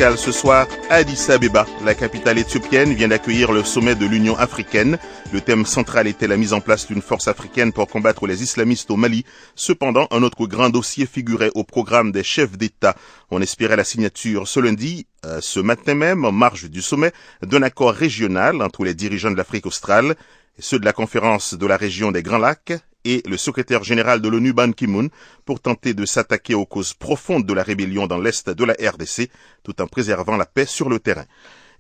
mondiale ce soir, Addis Abeba, la capitale éthiopienne, vient d'accueillir le sommet de l'Union africaine. Le thème central était la mise en place d'une force africaine pour combattre les islamistes au Mali. Cependant, un autre grand dossier figurait au programme des chefs d'État. On espérait la signature ce lundi, ce matin même, en marge du sommet, d'un accord régional entre les dirigeants de l'Afrique australe, ceux de la conférence de la région des Grands Lacs et le secrétaire général de l'ONU Ban Ki-moon pour tenter de s'attaquer aux causes profondes de la rébellion dans l'est de la RDC tout en préservant la paix sur le terrain.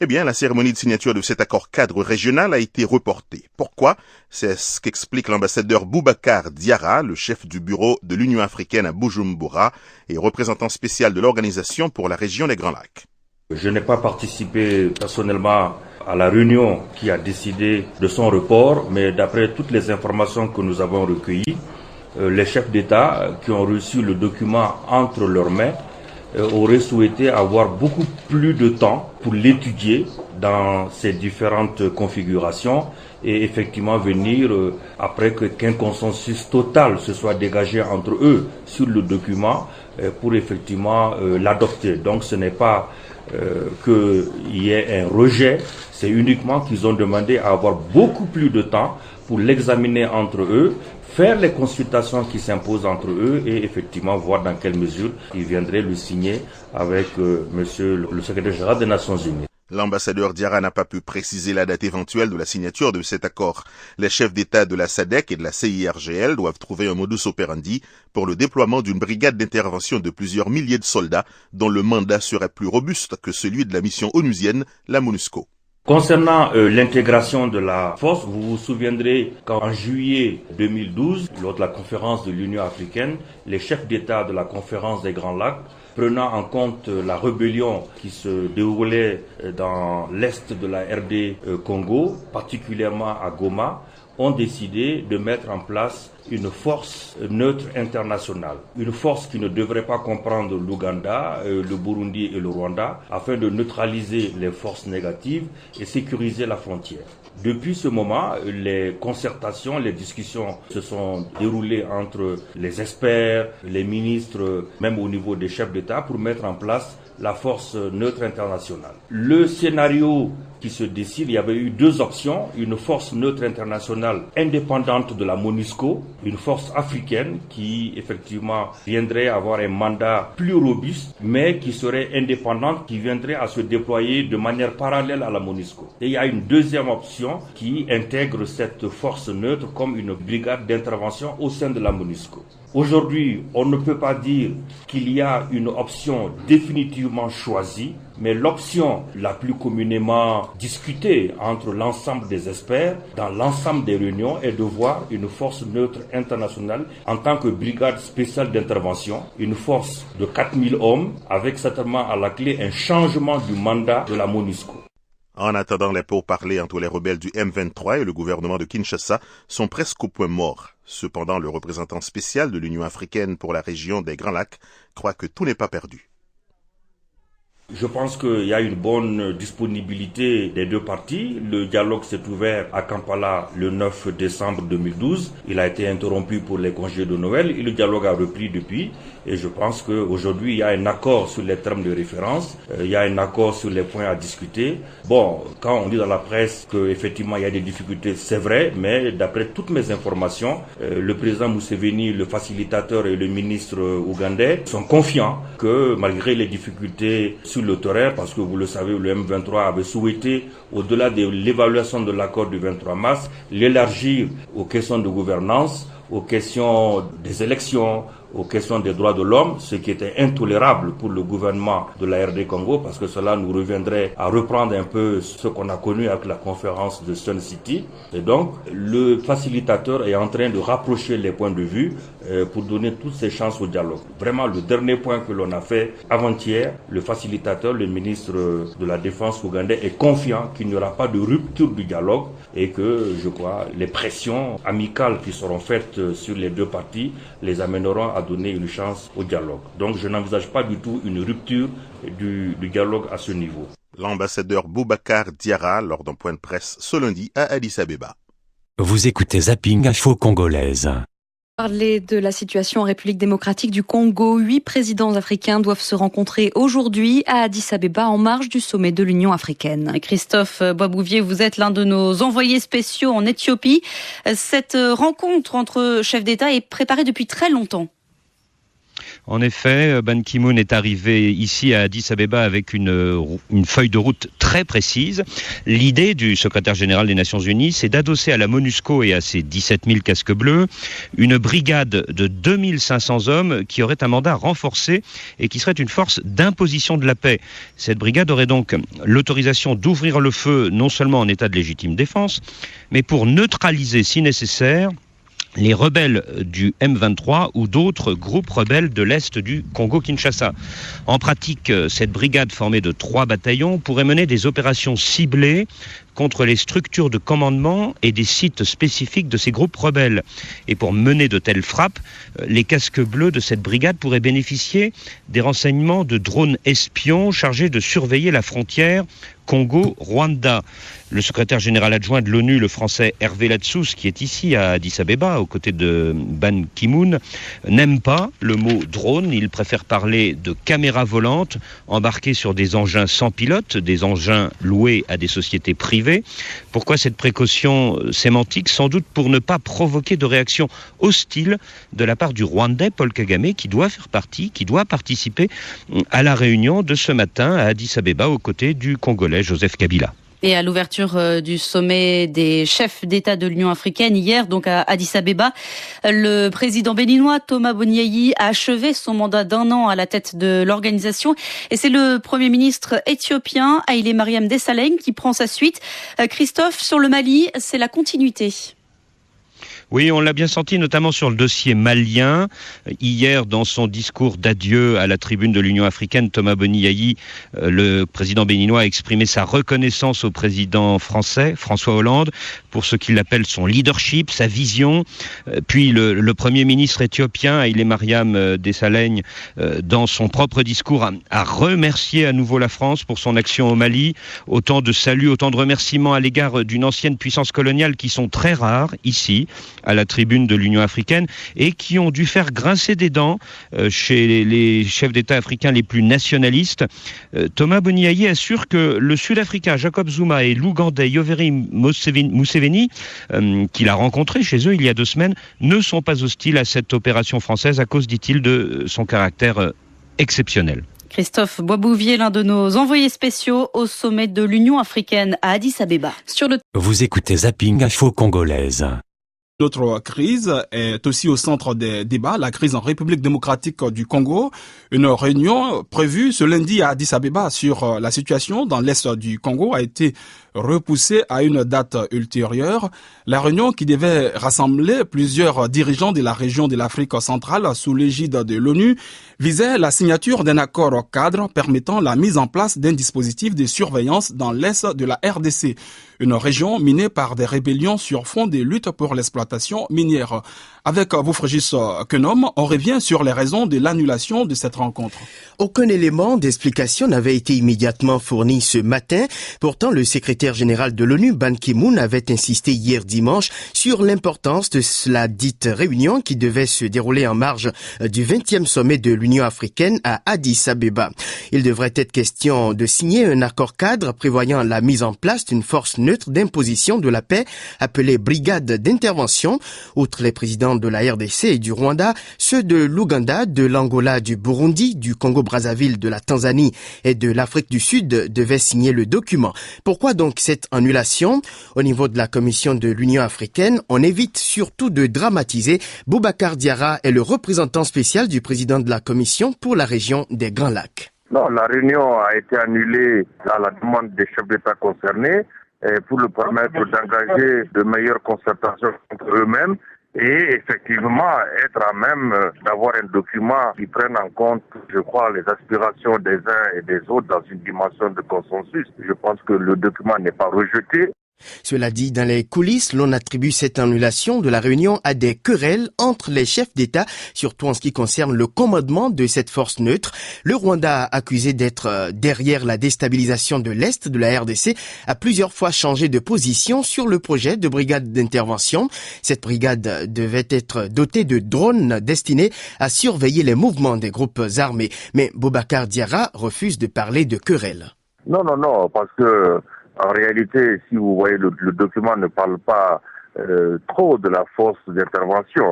Eh bien, la cérémonie de signature de cet accord cadre régional a été reportée. Pourquoi? C'est ce qu'explique l'ambassadeur Boubacar Diarra, le chef du bureau de l'Union africaine à Bujumbura et représentant spécial de l'organisation pour la région des Grands Lacs. Je n'ai pas participé personnellement à la réunion qui a décidé de son report, mais d'après toutes les informations que nous avons recueillies, les chefs d'État qui ont reçu le document entre leurs mains auraient souhaité avoir beaucoup plus de temps pour l'étudier dans ses différentes configurations et effectivement venir, après qu'un consensus total se soit dégagé entre eux sur le document, pour effectivement l'adopter. Donc ce n'est pas qu'il y ait un rejet, c'est uniquement qu'ils ont demandé à avoir beaucoup plus de temps pour l'examiner entre eux, faire les consultations qui s'imposent entre eux et effectivement voir dans quelle mesure ils viendraient le signer avec monsieur le secrétaire général des Nations Unies. L'ambassadeur Diarra n'a pas pu préciser la date éventuelle de la signature de cet accord. Les chefs d'État de la SADC et de la CIRGL doivent trouver un modus operandi pour le déploiement d'une brigade d'intervention de plusieurs milliers de soldats dont le mandat serait plus robuste que celui de la mission onusienne, la MONUSCO. Concernant l'intégration de la force, vous vous souviendrez qu'en juillet 2012, lors de la conférence de l'Union africaine, les chefs d'État de la conférence des Grands Lacs, prenant en compte la rébellion qui se déroulait dans l'est de la RD Congo, particulièrement à Goma, ont décidé de mettre en place une force neutre internationale. Une force qui ne devrait pas comprendre l'Ouganda, le Burundi et le Rwanda, afin de neutraliser les forces négatives et sécuriser la frontière. Depuis ce moment, les concertations, les discussions se sont déroulées entre les experts, les ministres, même au niveau des chefs d'État, pour mettre en place la force neutre internationale. Le scénario qui se décide, il y avait eu deux options, une force neutre internationale indépendante de la MONUSCO, une force africaine qui effectivement viendrait avoir un mandat plus robuste, mais qui serait indépendante, qui viendrait à se déployer de manière parallèle à la MONUSCO. Et il y a une deuxième option qui intègre cette force neutre comme une brigade d'intervention au sein de la MONUSCO. Aujourd'hui, on ne peut pas dire qu'il y a une option définitivement choisie, mais l'option la plus communément discutée entre l'ensemble des experts dans l'ensemble des réunions est de voir une force neutre internationale en tant que brigade spéciale d'intervention, une force de 4000 hommes avec certainement à la clé un changement du mandat de la MONUSCO. En attendant, les pourparlers entre les rebelles du M23 et le gouvernement de Kinshasa sont presque au point mort. Cependant, le représentant spécial de l'Union africaine pour la région des Grands Lacs croit que tout n'est pas perdu. Je pense qu'il y a une bonne disponibilité des deux parties. Le dialogue s'est ouvert à Kampala le 9 décembre 2012. Il a été interrompu pour les congés de Noël et le dialogue a repris depuis. Et je pense qu'aujourd'hui, il y a un accord sur les termes de référence. Il y a un accord sur les points à discuter. Bon, quand on dit dans la presse qu'effectivement il y a des difficultés, c'est vrai, mais d'après toutes mes informations, le président Museveni, le facilitateur et le ministre ougandais sont confiants que malgré les difficultés sur le terrain, parce que vous le savez, le M23 avait souhaité, au-delà de l'évaluation de l'accord du 23 mars, l'élargir aux questions de gouvernance, aux questions des élections, aux questions des droits de l'homme, ce qui était intolérable pour le gouvernement de la RD Congo, parce que cela nous reviendrait à reprendre un peu ce qu'on a connu avec la conférence de Sun City. Et donc, le facilitateur est en train de rapprocher les points de vue pour donner toutes ses chances au dialogue. Vraiment, le dernier point que l'on a fait avant-hier, le facilitateur, le ministre de la Défense ougandais, est confiant qu'il n'y aura pas de rupture du dialogue et que, je crois, les pressions amicales qui seront faites sur les deux parties les amèneront à donner une chance au dialogue. Donc je n'envisage pas du tout une rupture du dialogue à ce niveau. L'ambassadeur Boubacar Diarra lors d'un point de presse ce lundi à Addis Abeba. Vous écoutez Zapping Info Congolaise. Parler de la situation en République démocratique du Congo. 8 présidents africains doivent se rencontrer aujourd'hui à Addis Abeba en marge du sommet de l'Union africaine. Christophe Boisbouvier, vous êtes l'un de nos envoyés spéciaux en Éthiopie. Cette rencontre entre chefs d'État est préparée depuis très longtemps. En effet, Ban Ki-moon est arrivé ici à Addis Abeba avec une feuille de route très précise. L'idée du secrétaire général des Nations Unies, c'est d'adosser à la MONUSCO et à ses 17 000 casques bleus une brigade de 2500 hommes qui aurait un mandat renforcé et qui serait une force d'imposition de la paix. Cette brigade aurait donc l'autorisation d'ouvrir le feu non seulement en état de légitime défense, mais pour neutraliser, si nécessaire, les rebelles du M23 ou d'autres groupes rebelles de l'Est du Congo-Kinshasa. En pratique, cette brigade formée de 3 bataillons pourrait mener des opérations ciblées contre les structures de commandement et des sites spécifiques de ces groupes rebelles. Et pour mener de telles frappes, les casques bleus de cette brigade pourraient bénéficier des renseignements de drones espions chargés de surveiller la frontière Congo-Rwanda. Le secrétaire général adjoint de l'ONU, le français Hervé Latsous, qui est ici à Addis Abeba, aux côtés de Ban Ki-moon, n'aime pas le mot drone. Il préfère parler de caméras volantes embarquées sur des engins sans pilote, des engins loués à des sociétés privées. Pourquoi cette précaution sémantique? Sans doute pour ne pas provoquer de réaction hostile de la part du Rwandais Paul Kagame, qui doit faire partie, qui doit participer à la réunion de ce matin à Addis Abeba, aux côtés du Congolais Joseph Kabila. Et à l'ouverture du sommet des chefs d'État de l'Union africaine hier, donc à Addis Abeba, le président béninois Thomas Boniayi a achevé son mandat d'1 an à la tête de l'organisation. Et c'est le Premier ministre éthiopien Haïlé Mariam Desalegn qui prend sa suite. Christophe, sur le Mali, c'est la continuité. Oui, on l'a bien senti, notamment sur le dossier malien. Hier, dans son discours d'adieu à la tribune de l'Union africaine, Thomas Boniayi, le président béninois, a exprimé sa reconnaissance au président français, François Hollande, pour ce qu'il appelle son leadership, sa vision. Puis le Premier ministre éthiopien, Haïlé Mariam Desalegn, dans son propre discours, a remercié à nouveau la France pour son action au Mali. Autant de saluts, autant de remerciements à l'égard d'une ancienne puissance coloniale qui sont très rares ici, à la tribune de l'Union africaine, et qui ont dû faire grincer des dents chez les chefs d'État africains les plus nationalistes. Thomas Boniayi assure que le Sud-Africain Jacob Zuma et l'Ougandais Yoweri Museveni, qu'il a rencontré chez eux il y a 2 semaines, ne sont pas hostiles à cette opération française à cause, dit-il, de son caractère exceptionnel. Christophe Boisbouvier, l'un de nos envoyés spéciaux au sommet de l'Union africaine à Addis Abeba. Vous écoutez Zapping Info Congolaise. L'autre crise est aussi au centre des débats, la crise en République démocratique du Congo. Une réunion prévue ce lundi à Addis Abeba sur la situation dans l'est du Congo a été repoussée à une date ultérieure. La réunion, qui devait rassembler plusieurs dirigeants de la région de l'Afrique centrale sous l'égide de l'ONU, visait la signature d'un accord cadre permettant la mise en place d'un dispositif de surveillance dans l'est de la RDC, une région minée par des rébellions sur fond de lutte pour l'exploitation minière. Avec vous, Frégis Kenom, on revient sur les raisons de l'annulation de cette rencontre. Aucun élément d'explication n'avait été immédiatement fourni ce matin. Pourtant, le secrétaire général de l'ONU, Ban Ki-moon, avait insisté hier dimanche sur l'importance de la dite réunion qui devait se dérouler en marge du 20e sommet de l'Union africaine à Addis Abeba. Il devrait être question de signer un accord cadre prévoyant la mise en place d'une force neutre d'imposition de la paix appelée Brigade d'intervention. Outre les présidents de la RDC et du Rwanda, ceux de l'Ouganda, de l'Angola, du Burundi, du Congo-Brazzaville, de la Tanzanie et de l'Afrique du Sud devaient signer le document. Pourquoi donc cette annulation? Au niveau de la Commission de l'Union africaine, on évite surtout de dramatiser. Boubacar Diarra est le représentant spécial du président de la Commission pour la région des Grands Lacs. Non, la réunion a été annulée à la demande des chefs d'État concernés pour leur permettre d'engager de meilleures concertations entre eux-mêmes et effectivement être à même d'avoir un document qui prenne en compte, je crois, les aspirations des uns et des autres dans une dimension de consensus. Je pense que le document n'est pas rejeté. Cela dit, dans les coulisses, l'on attribue cette annulation de la réunion à des querelles entre les chefs d'État, surtout en ce qui concerne le commandement de cette force neutre. Le Rwanda, accusé d'être derrière la déstabilisation de l'Est de la RDC, a plusieurs fois changé de position sur le projet de brigade d'intervention. Cette brigade devait être dotée de drones destinés à surveiller les mouvements des groupes armés. Mais Boubacar Diarra refuse de parler de querelles. Non, parce que en réalité, si vous voyez, le document ne parle pas trop de la force d'intervention.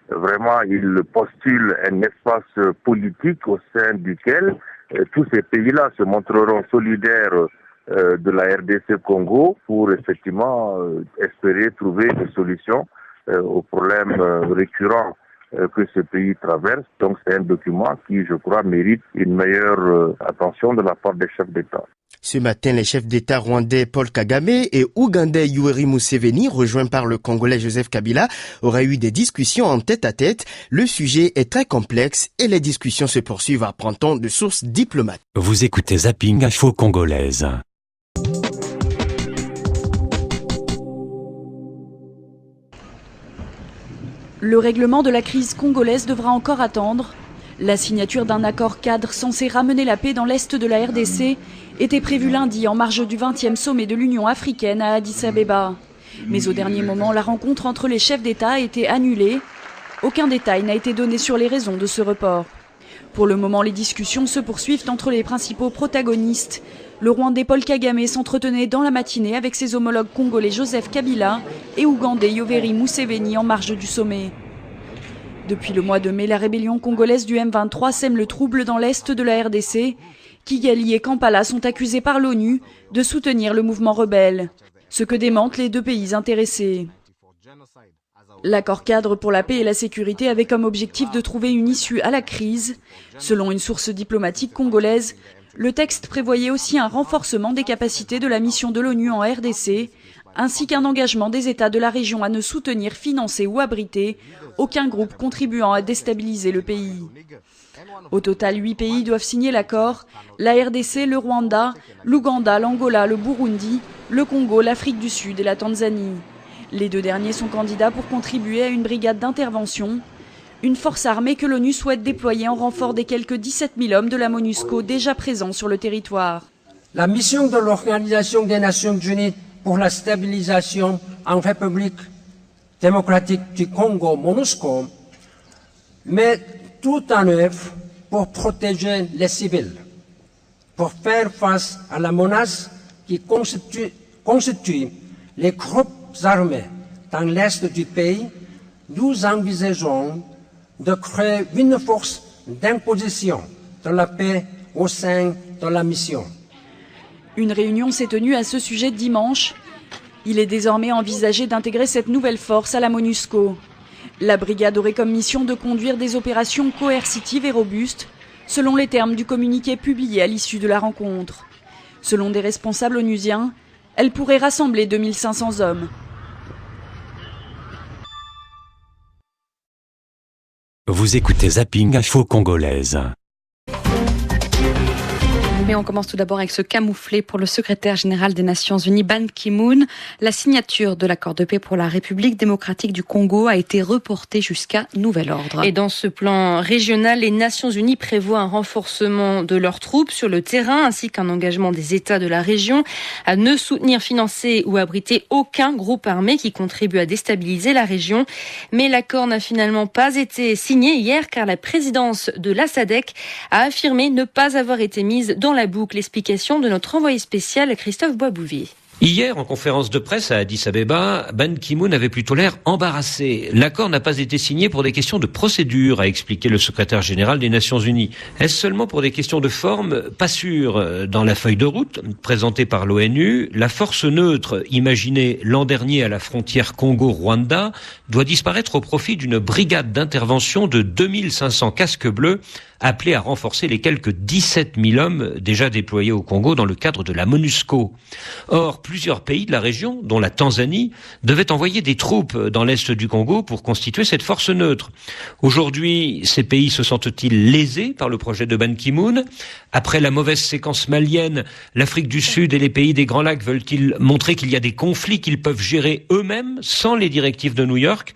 Vraiment, il postule un espace politique au sein duquel tous ces pays-là se montreront solidaires de la RDC Congo pour effectivement espérer trouver des solutions aux problèmes récurrents que ce pays traverse. Donc c'est un document qui, je crois, mérite une meilleure attention de la part des chefs d'État. Ce matin, les chefs d'État rwandais Paul Kagame et ougandais Yoweri Museveni, rejoints par le Congolais Joseph Kabila, auraient eu des discussions en tête-à-tête. Le sujet est très complexe et les discussions se poursuivent, apprend-on de sources diplomates. Vous écoutez Zapping Info Congolaise. Le règlement de la crise congolaise devra encore attendre. La signature d'un accord cadre censé ramener la paix dans l'est de la RDC était prévue lundi en marge du 20e sommet de l'Union africaine à Addis Abeba. Mais au dernier moment, la rencontre entre les chefs d'État a été annulée. Aucun détail n'a été donné sur les raisons de ce report. Pour le moment, les discussions se poursuivent entre les principaux protagonistes. Le Rwandais Paul Kagame s'entretenait dans la matinée avec ses homologues congolais Joseph Kabila et ougandais Yoweri Museveni en marge du sommet. Depuis le mois de mai, la rébellion congolaise du M23 sème le trouble dans l'est de la RDC. Kigali et Kampala sont accusés par l'ONU de soutenir le mouvement rebelle, ce que démentent les deux pays intéressés. L'accord cadre pour la paix et la sécurité avait comme objectif de trouver une issue à la crise. Selon une source diplomatique congolaise, le texte prévoyait aussi un renforcement des capacités de la mission de l'ONU en RDC, ainsi qu'un engagement des États de la région à ne soutenir, financer ou abriter aucun groupe contribuant à déstabiliser le pays. Au total, 8 pays doivent signer l'accord, la RDC, le Rwanda, l'Ouganda, l'Angola, le Burundi, le Congo, l'Afrique du Sud et la Tanzanie. Les deux derniers sont candidats pour contribuer à une brigade d'intervention, une force armée que l'ONU souhaite déployer en renfort des quelques 17 000 hommes de la MONUSCO déjà présents sur le territoire. La mission de l'Organisation des Nations Unies pour la stabilisation en République démocratique du Congo, MONUSCO, met tout en œuvre pour protéger les civils, pour faire face à la menace qui constitue les groupes armés dans l'est du pays. Nous envisageons de créer une force d'imposition de la paix au sein de la mission. Une réunion s'est tenue à ce sujet dimanche. Il est désormais envisagé d'intégrer cette nouvelle force à la MONUSCO. La brigade aurait comme mission de conduire des opérations coercitives et robustes, selon les termes du communiqué publié à l'issue de la rencontre. Selon des responsables onusiens, elle pourrait rassembler 2500 hommes. Vous écoutez Zapping Info Congolaise. Mais on commence tout d'abord avec ce camouflet pour le secrétaire général des Nations Unies, Ban Ki-moon. La signature de l'accord de paix pour la République démocratique du Congo a été reportée jusqu'à nouvel ordre. Et dans ce plan régional, les Nations Unies prévoient un renforcement de leurs troupes sur le terrain, ainsi qu'un engagement des États de la région à ne soutenir, financer ou abriter aucun groupe armé qui contribue à déstabiliser la région. Mais l'accord n'a finalement pas été signé hier, car la présidence de la SADC a affirmé ne pas avoir été mise dans la boucle. Explication de notre envoyé spécial Christophe Boisbouvier. Hier, en conférence de presse à Addis Abeba, Ban Ki-moon avait plutôt l'air embarrassé. L'accord n'a pas été signé pour des questions de procédure, a expliqué le secrétaire général des Nations Unies. Est-ce seulement pour des questions de forme? Pas sûr. Dans la feuille de route présentée par l'ONU, la force neutre imaginée l'an dernier à la frontière Congo-Rwanda doit disparaître au profit d'une brigade d'intervention de 2500 casques bleus appelé à renforcer les quelques 17 000 hommes déjà déployés au Congo dans le cadre de la MONUSCO. Or, plusieurs pays de la région, dont la Tanzanie, devaient envoyer des troupes dans l'est du Congo pour constituer cette force neutre. Aujourd'hui, ces pays se sentent-ils lésés par le projet de Ban Ki-moon? Après la mauvaise séquence malienne, l'Afrique du Sud et les pays des Grands Lacs veulent-ils montrer qu'il y a des conflits qu'ils peuvent gérer eux-mêmes sans les directives de New York?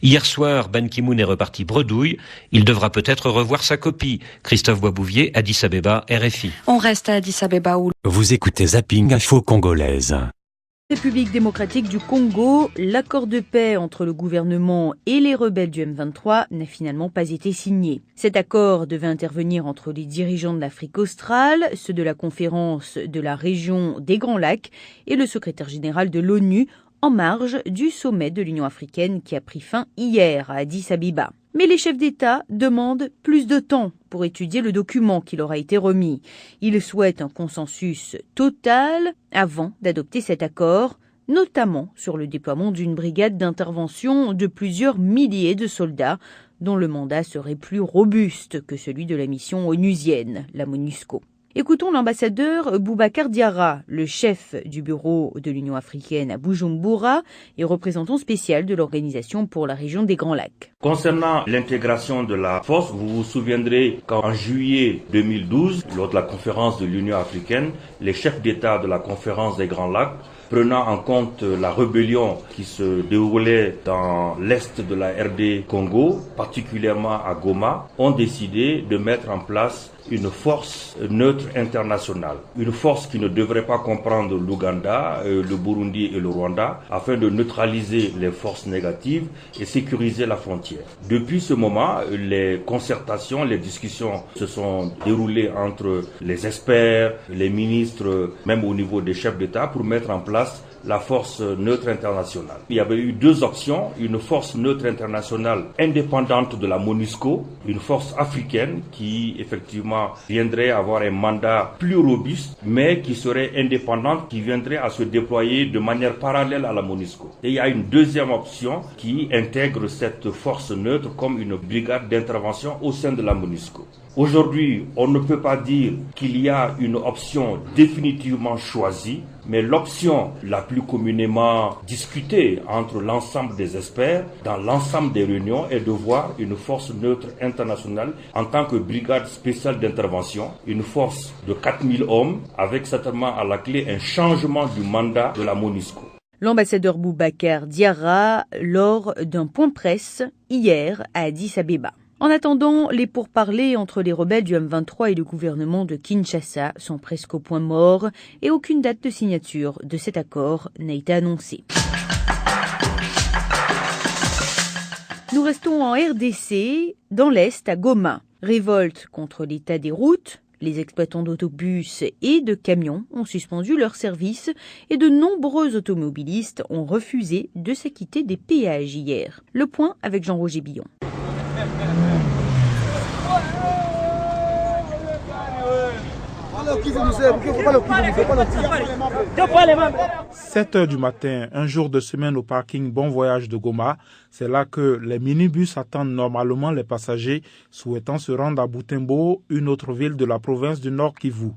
Hier soir, Ban Ki-moon est reparti bredouille. Il devra peut-être revoir sa copie. Christophe Boisbouvier, Addis Abeba, RFI. On reste à Addis Abeba où... Vous écoutez Zapping Info Congolaise. République démocratique du Congo, l'accord de paix entre le gouvernement et les rebelles du M23 n'a finalement pas été signé. Cet accord devait intervenir entre les dirigeants de l'Afrique australe, ceux de la conférence de la région des Grands Lacs et le secrétaire général de l'ONU en marge du sommet de l'Union africaine qui a pris fin hier à Addis Abeba. Mais les chefs d'État demandent plus de temps pour étudier le document qui leur a été remis. Ils souhaitent un consensus total avant d'adopter cet accord, notamment sur le déploiement d'une brigade d'intervention de plusieurs milliers de soldats dont le mandat serait plus robuste que celui de la mission onusienne, la MONUSCO. Écoutons l'ambassadeur Boubacar Diarra, le chef du bureau de l'Union africaine à Bujumbura et représentant spécial de l'Organisation pour la région des Grands Lacs. Concernant l'intégration de la force, vous vous souviendrez qu'en juillet 2012, lors de la conférence de l'Union africaine, les chefs d'État de la conférence des Grands Lacs, prenant en compte la rébellion qui se déroulait dans l'est de la RD Congo, particulièrement à Goma, ont décidé de mettre en place une force neutre internationale. Une force qui ne devrait pas comprendre l'Ouganda, le Burundi et le Rwanda, afin de neutraliser les forces négatives et sécuriser la frontière. Depuis ce moment, les concertations, les discussions se sont déroulées entre les experts, les ministres, même au niveau des chefs d'État, pour mettre en place la force neutre internationale. Il y avait eu deux options, une force neutre internationale indépendante de la MONUSCO, une force africaine qui effectivement viendrait avoir un mandat plus robuste, mais qui serait indépendante, qui viendrait à se déployer de manière parallèle à la MONUSCO. Et il y a une deuxième option qui intègre cette force neutre comme une brigade d'intervention au sein de la MONUSCO. Aujourd'hui, on ne peut pas dire qu'il y a une option définitivement choisie, mais l'option la plus communément discutée entre l'ensemble des experts dans l'ensemble des réunions est de voir une force neutre internationale en tant que brigade spéciale d'intervention, une force de 4000 hommes avec certainement à la clé un changement du mandat de la MONUSCO. L'ambassadeur Boubacar Diarra lors d'un point presse hier à Addis Abeba. En attendant, les pourparlers entre les rebelles du M23 et le gouvernement de Kinshasa sont presque au point mort et aucune date de signature de cet accord n'a été annoncée. Nous restons en RDC, dans l'Est, à Goma. Révolte contre l'état des routes. Les exploitants d'autobus et de camions ont suspendu leur service et de nombreux automobilistes ont refusé de s'acquitter des péages hier. Le point avec Jean-Roger Billon. 7 heures du matin, un jour de semaine au parking Bon Voyage de Goma, c'est là que les minibus attendent normalement les passagers souhaitant se rendre à Butembo, une autre ville de la province du Nord Kivu.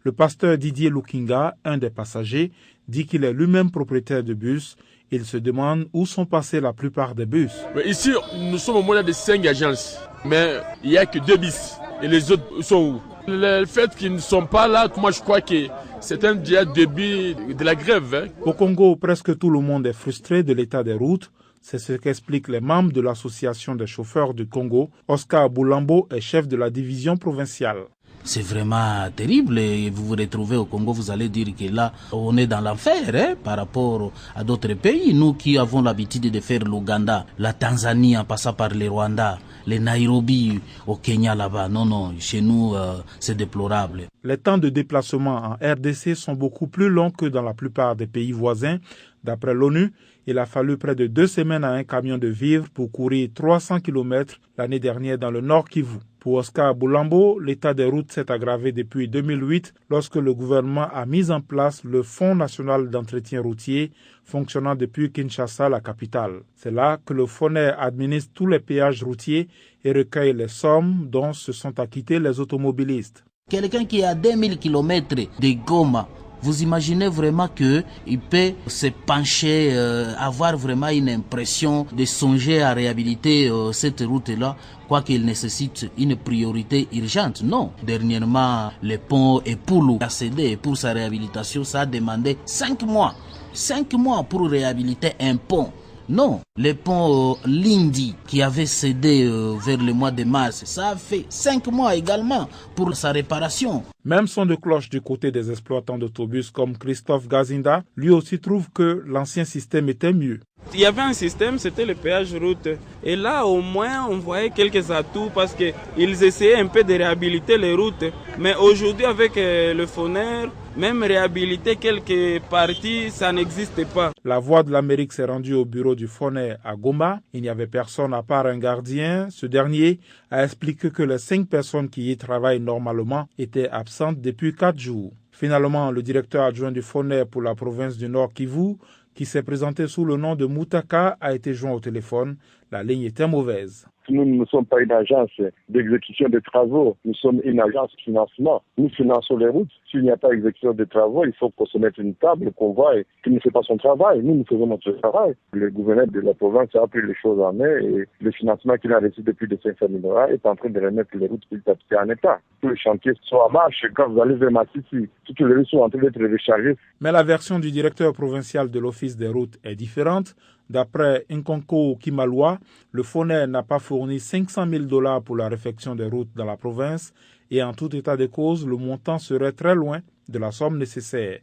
Le pasteur Didier Lukinga, un des passagers, dit qu'il est lui-même propriétaire de bus. Il se demande où sont passés la plupart des bus. Mais ici, nous sommes au moins de 5 agences, mais il n'y a que 2 bus. Et les autres sont où? Le fait qu'ils ne sont pas là, moi je crois que c'est un début de la grève. Au Congo, presque tout le monde est frustré de l'état des routes. C'est ce qu'expliquent les membres de l'association des chauffeurs du Congo. Oscar Boulambo est chef de la division provinciale. C'est vraiment terrible et vous vous retrouvez au Congo, vous allez dire que là, on est dans l'enfer par rapport à d'autres pays. Nous qui avons l'habitude de faire l'Ouganda, la Tanzanie en passant par le Rwanda, les Nairobi au Kenya là-bas. Non, chez nous, c'est déplorable. Les temps de déplacement en RDC sont beaucoup plus longs que dans la plupart des pays voisins. D'après l'ONU, il a fallu près de 2 semaines à un camion de vivres pour courir 300 km l'année dernière dans le Nord Kivu. Pour Oscar Boulambo, l'état des routes s'est aggravé depuis 2008 lorsque le gouvernement a mis en place le Fonds national d'entretien routier fonctionnant depuis Kinshasa, la capitale. C'est là que le FONER administre tous les péages routiers et recueille les sommes dont se sont acquittés les automobilistes. Quelqu'un qui est à 2000 km de Goma, vous imaginez vraiment qu'il peut se pencher, avoir vraiment une impression de songer à réhabiliter cette route-là, quoiqu'il nécessite une priorité urgente. Non. Dernièrement, le pont Epoulou a cédé pour sa réhabilitation, ça a demandé 5 mois. 5 mois pour réhabiliter un pont. Non, le pont Lindi qui avait cédé vers le mois de mars, ça a fait 5 mois également pour sa réparation. Même son de cloche du côté des exploitants d'autobus comme Christophe Gazinda, lui aussi trouve que l'ancien système était mieux. Il y avait un système, c'était le péage route. Et là, au moins, on voyait quelques atouts parce qu'ils essayaient un peu de réhabiliter les routes. Mais aujourd'hui, avec le FONER, même réhabiliter quelques parties, ça n'existe pas. La Voix de l'Amérique s'est rendue au bureau du FONER à Goma. Il n'y avait personne à part un gardien. Ce dernier a expliqué que les 5 personnes qui y travaillent normalement étaient absentes depuis 4 jours. Finalement, le directeur adjoint du FONER pour la province du Nord Kivu, qui s'est présenté sous le nom de Moutaka, a été joint au téléphone. La ligne était mauvaise. Nous ne sommes pas une agence d'exécution de travaux, nous sommes une agence de financement. Nous finançons les routes. S'il n'y a pas d'exécution de travaux, il faut qu'on se mette une table, qu'on voit qu'il ne fait pas son travail. Nous faisons notre travail. Le gouverneur de la province a pris les choses en main et le financement qu'il a reçu depuis de 500 000 € est en train de remettre les routes petit à petit en état. Tous les chantiers sont en marche. Quand vous allez vers Massissi, toutes les routes sont en train d'être rechargées. Mais la version du directeur provincial de l'Office des routes est différente. D'après Nkonko Kimaloa, le FONER n'a pas fourni 500 000 $ pour la réfection des routes dans la province et en tout état de cause, le montant serait très loin de la somme nécessaire.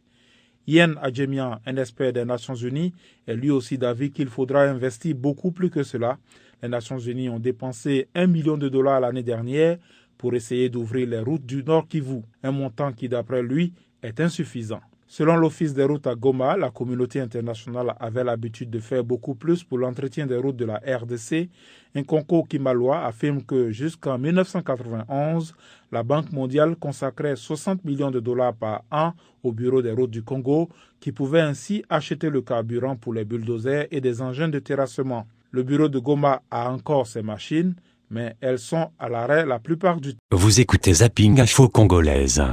Yen Adjemian, un expert des Nations Unies, est lui aussi d'avis qu'il faudra investir beaucoup plus que cela. Les Nations Unies ont dépensé $1 million l'année dernière pour essayer d'ouvrir les routes du Nord Kivu, un montant qui, d'après lui, est insuffisant. Selon l'Office des routes à Goma, la communauté internationale avait l'habitude de faire beaucoup plus pour l'entretien des routes de la RDC. Nkonko Kimaloa affirme que jusqu'en 1991, la Banque mondiale consacrait 60 millions de $ par an au Bureau des routes du Congo, qui pouvait ainsi acheter le carburant pour les bulldozers et des engins de terrassement. Le bureau de Goma a encore ses machines, mais elles sont à l'arrêt la plupart du temps. Vous écoutez Zapping Info Congolaise.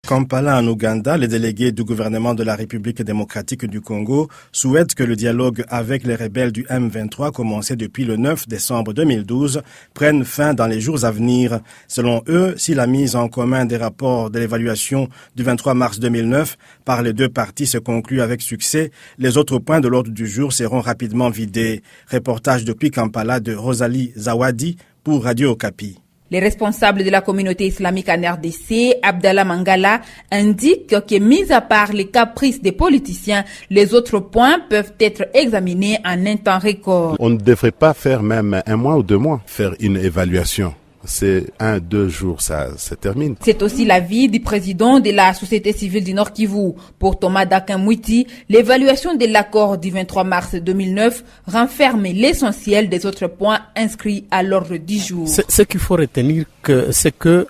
Kampala, en Ouganda, les délégués du gouvernement de la République démocratique du Congo souhaitent que le dialogue avec les rebelles du M23, commencé depuis le 9 décembre 2012, prenne fin dans les jours à venir. Selon eux, si la mise en commun des rapports de l'évaluation du 23 mars 2009 par les deux parties se conclut avec succès, les autres points de l'ordre du jour seront rapidement vidés. Reportage depuis Kampala de Rosalie Zawadi pour Radio Okapi. Les responsables de la communauté islamique en RDC, Abdallah Mangala, indiquent que, mis à part les caprices des politiciens, les autres points peuvent être examinés en un temps record. On ne devrait pas faire même 1 mois ou 2 mois, faire une évaluation. C'est 1-2 jours, ça se termine. C'est aussi l'avis du président de la société civile du Nord Kivu. Pour Thomas Dakin-Mouiti, l'évaluation de l'accord du 23 mars 2009 renferme l'essentiel des autres points inscrits à l'ordre du jour. Ce qu'il faut retenir, c'est que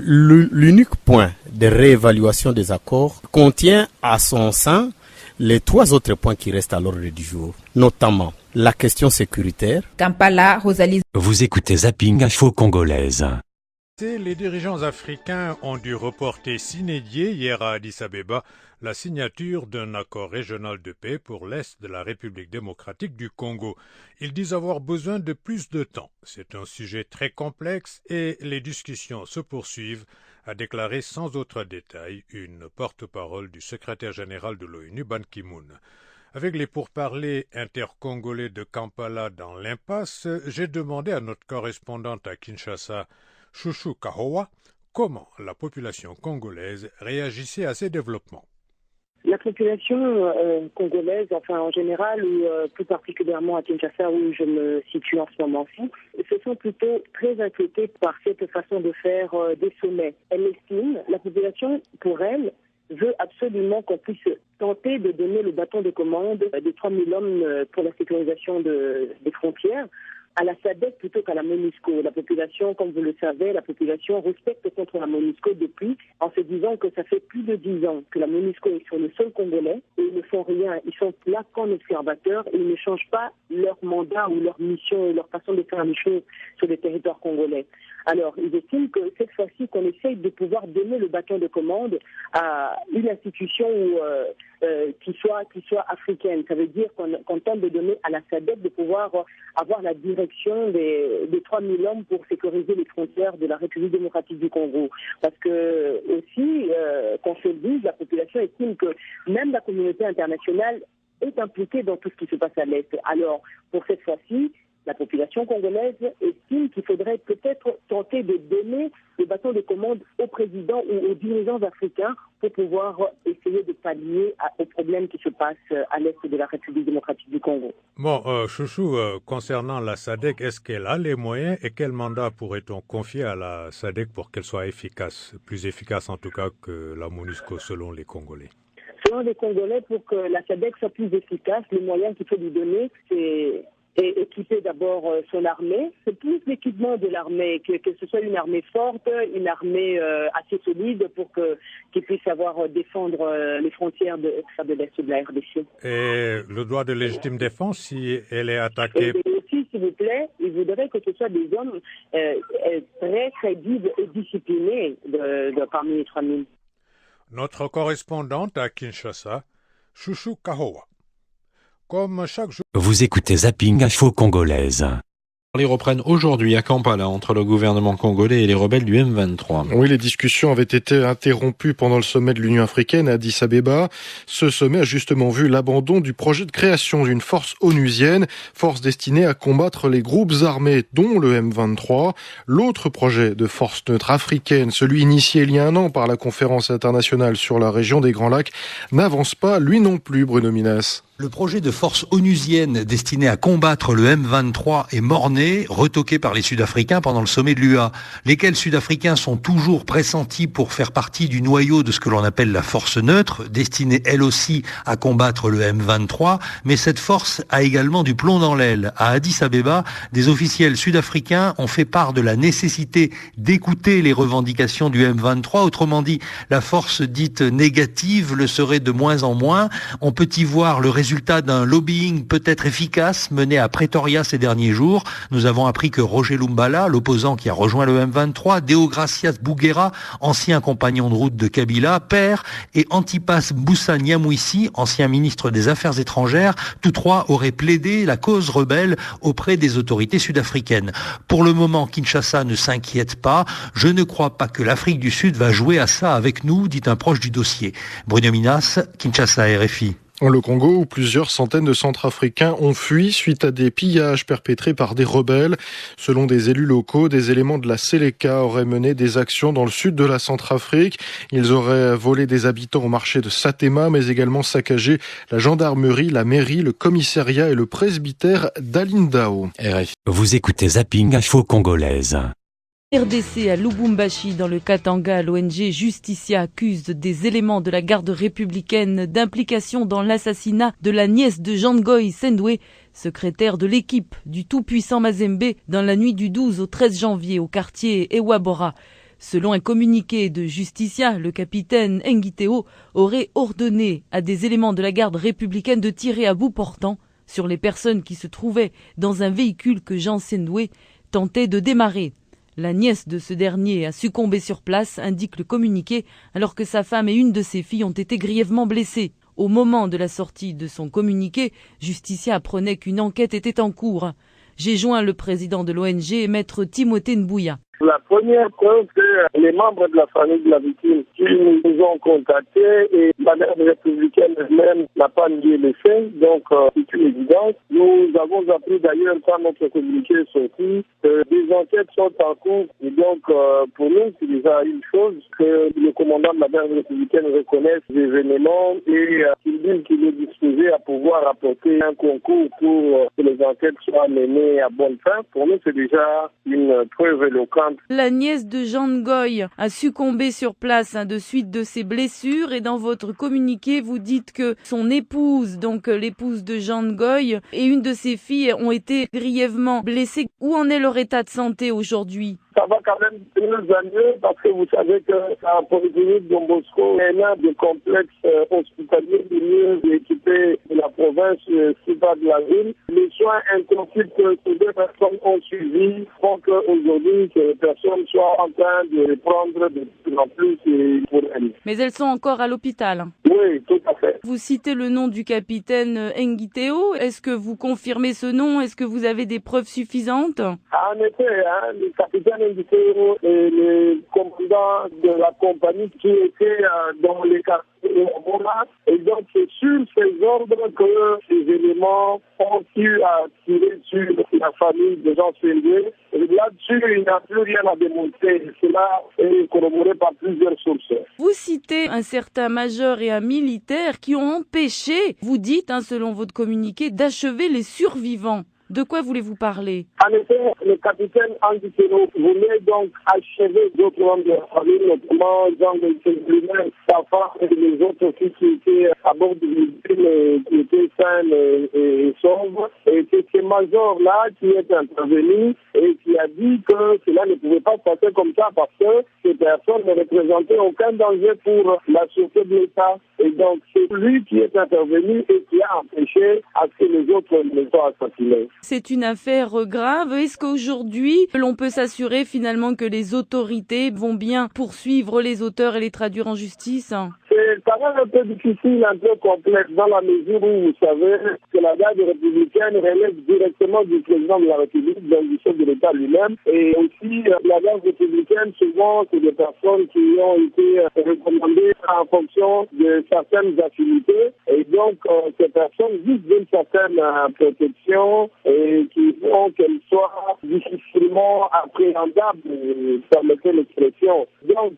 l'unique point de réévaluation des accords contient à son sein les 3 autres points qui restent à l'ordre du jour, notamment la question sécuritaire. Kampala, Rosalie. Vous écoutez Zapping Info Congolaise. Les dirigeants africains ont dû reporter sine die hier à Addis Abeba la signature d'un accord régional de paix pour l'Est de la République démocratique du Congo. Ils disent avoir besoin de plus de temps. C'est un sujet très complexe et les discussions se poursuivent, a déclaré sans autre détail une porte-parole du secrétaire général de l'ONU, Ban Ki-moon. Avec les pourparlers intercongolais de Kampala dans l'impasse, j'ai demandé à notre correspondante à Kinshasa, Chouchou Kahowa, comment la population congolaise réagissait à ces développements. La population congolaise, enfin en général, ou plus particulièrement à Kinshasa où je me situe en ce moment-ci, se sont plutôt très inquiétés par cette façon de faire des sommets. Elle estime, la population, pour elle, veut absolument qu'on puisse tenter de donner le bâton de commande des 3 000 hommes pour la sécurisation des frontières à la SADC plutôt qu'à la MONUSCO. La population, comme vous le savez, la population respecte contre la MONUSCO depuis, en se disant que ça fait plus de 10 ans que la MONUSCO est sur le sol congolais et ils ne font rien. Ils sont là qu'en observateurs et ils ne changent pas leur mandat ou leur mission et leur façon de faire les choses sur le territoire congolais. Alors, ils estiment que cette fois-ci, qu'on essaye de pouvoir donner le bâton de commande à une institution qui soit africaine. Ça veut dire qu'on tente de donner à la SADC de pouvoir avoir la direction des 3000 hommes pour sécuriser les frontières de la République démocratique du Congo. Parce que aussi, qu'on se le dise, la population estime que même la communauté internationale est impliquée dans tout ce qui se passe à l'Est. Alors, pour cette fois-ci, la population congolaise estime qu'il faudrait peut-être tenter de donner le bâton de commande au président ou aux dirigeants africains pour pouvoir essayer de pallier aux problèmes qui se passent à l'est de la République démocratique du Congo. Bon, Chouchou, concernant la SADC, est-ce qu'elle a les moyens et quel mandat pourrait-on confier à la SADC pour qu'elle soit efficace, plus efficace en tout cas que la MONUSCO selon les Congolais? Selon les Congolais, pour que la SADC soit plus efficace, les moyens qu'il faut lui donner, c'est équiper d'abord son armée. C'est plus l'équipement de l'armée, que ce soit une armée forte, une armée assez solide pour qu'ils puissent défendre les frontières de l'Est de la RDC. Et le droit de légitime défense, si elle est attaquée... Et aussi, s'il vous plaît, il voudrait que ce soit des hommes très crédibles et disciplinés parmi les 3000. Notre correspondante à Kinshasa, Chouchou Kahowa. Comme chaque jour... Vous écoutez Zapping Info Congolaise. Les reprennent aujourd'hui à Kampala entre le gouvernement congolais et les rebelles du M23. Oui, les discussions avaient été interrompues pendant le sommet de l'Union africaine à Addis Abeba. Ce sommet a justement vu l'abandon du projet de création d'une force onusienne, force destinée à combattre les groupes armés, dont le M23. L'autre projet de force neutre africaine, celui initié il y a 1 an par la conférence internationale sur la région des Grands Lacs, n'avance pas, lui non plus, Bruno Minas. Le projet de force onusienne destiné à combattre le M23 est mort-né, retoqué par les Sud-Africains pendant le sommet de l'UA, lesquels Sud-Africains sont toujours pressentis pour faire partie du noyau de ce que l'on appelle la force neutre, destinée elle aussi à combattre le M23, mais cette force a également du plomb dans l'aile. À Addis Abeba, des officiels sud-africains ont fait part de la nécessité d'écouter les revendications du M23, autrement dit, la force dite négative le serait de moins en moins. On peut y voir le résultat d'un lobbying peut-être efficace mené à Pretoria ces derniers jours. Nous avons appris que Roger Lumbala, l'opposant qui a rejoint le M23, Deogracias Bouguera, ancien compagnon de route de Kabila, père, et Antipas Mbusa Nyamwisi, ancien ministre des Affaires étrangères, tous 3 auraient plaidé la cause rebelle auprès des autorités sud-africaines. Pour le moment, Kinshasa ne s'inquiète pas. Je ne crois pas que l'Afrique du Sud va jouer à ça avec nous, dit un proche du dossier. Bruno Minas, Kinshasa, RFI. Le Congo, où plusieurs centaines de Centrafricains ont fui suite à des pillages perpétrés par des rebelles. Selon des élus locaux, des éléments de la Seleka auraient mené des actions dans le sud de la Centrafrique. Ils auraient volé des habitants au marché de Satéma, mais également saccagé la gendarmerie, la mairie, le commissariat et le presbytère d'Alindao. Vous écoutez Zapping Info Congolaise. RDC à Lubumbashi, dans le Katanga, l'ONG Justicia accuse des éléments de la garde républicaine d'implication dans l'assassinat de la nièce de Jean Ngoy Sendwe, secrétaire de l'équipe du tout-puissant Mazembe, dans la nuit du 12 au 13 janvier au quartier Ewabora. Selon un communiqué de Justicia, le capitaine Ngiteo aurait ordonné à des éléments de la garde républicaine de tirer à bout portant sur les personnes qui se trouvaient dans un véhicule que Jean Sendwe tentait de démarrer. La nièce de ce dernier a succombé sur place, indique le communiqué, alors que sa femme et une de ses filles ont été grièvement blessées. Au moment de la sortie de son communiqué, Justicia apprenait qu'une enquête était en cours. J'ai joint le président de l'ONG, maître Timothée Nbouya. La première preuve, c'est les membres de la famille de la victime qui nous ont contactés et la garde républicaine elle-même n'a pas nié les faits, donc c'est une évidence. Nous avons appris d'ailleurs quand notre communiqué est sorti que des enquêtes sont en cours et donc pour nous c'est déjà une chose que le commandant de la garde républicaine reconnaisse les événements et qu'il dise qu'il est disposé à pouvoir apporter un concours pour que les enquêtes soient menées à bonne fin. Pour nous c'est déjà une preuve éloquente importante. La nièce de Jean Ngoy a succombé sur place de suite de ses blessures et dans votre communiqué, vous dites que son épouse, donc l'épouse de Jean Ngoy, et une de ses filles ont été grièvement blessées. Où en est leur état de santé aujourd'hui? Ça va quand même mieux à mieux parce que vous savez que la polyclinique Don Bosco est l'un des complexes hospitaliers les mieux équipés de la province Ciba de la ville. Les soins intensifs que ces deux personnes ont suivis font qu'aujourd'hui, ces personnes soient en train de prendre de plus en plus pour elles. Mais elles sont encore à l'hôpital? Oui, tout à fait. Vous citez le nom du capitaine Ngiteo. Est-ce que vous confirmez ce nom? Est-ce que vous avez des preuves suffisantes? En effet, le capitaine Ngiteo est le commandant de la compagnie qui était dans les quartiers de Mona. Et donc, c'est sur ces ordres que ces éléments ont pu tirer sur la famille de Jean Sendoué. Et là-dessus, il n'y a plus rien à démontrer. Cela est corroboré par plusieurs sources. Vous citez un certain major et un militaire qui ont empêché, vous dites, selon votre communiqué, d'achever les survivants. De quoi voulez-vous parler? En effet, le capitaine Ngiteo voulait donc achever d'autres membres de la famille, notamment Jean lui-même, sa femme et les autres filles qui étaient à bord du véhicule, qui étaient saines et sauves. Et c'est ce major-là qui est intervenu et qui a dit que cela ne pouvait pas se passer comme ça parce que ces personnes ne représentaient aucun danger pour la sûreté de l'État. Et donc, c'est lui qui est intervenu et qui a empêché à ce que les autres ne soient assassinés. C'est une affaire grave. Est-ce qu'aujourd'hui, l'on peut s'assurer finalement que les autorités vont bien poursuivre les auteurs et les traduire en justice? C'est quand même un peu difficile, un peu complexe, dans la mesure où vous savez que la garde républicaine relève directement du président de la République, donc du chef de l'État lui-même. Et aussi, la garde républicaine, souvent, c'est des personnes qui ont été recommandées en fonction de certaines affinités. Et donc, ces personnes visent d'une certaine protection et qui font qu'elles soient difficilement appréhendables, permettez l'expression. Donc,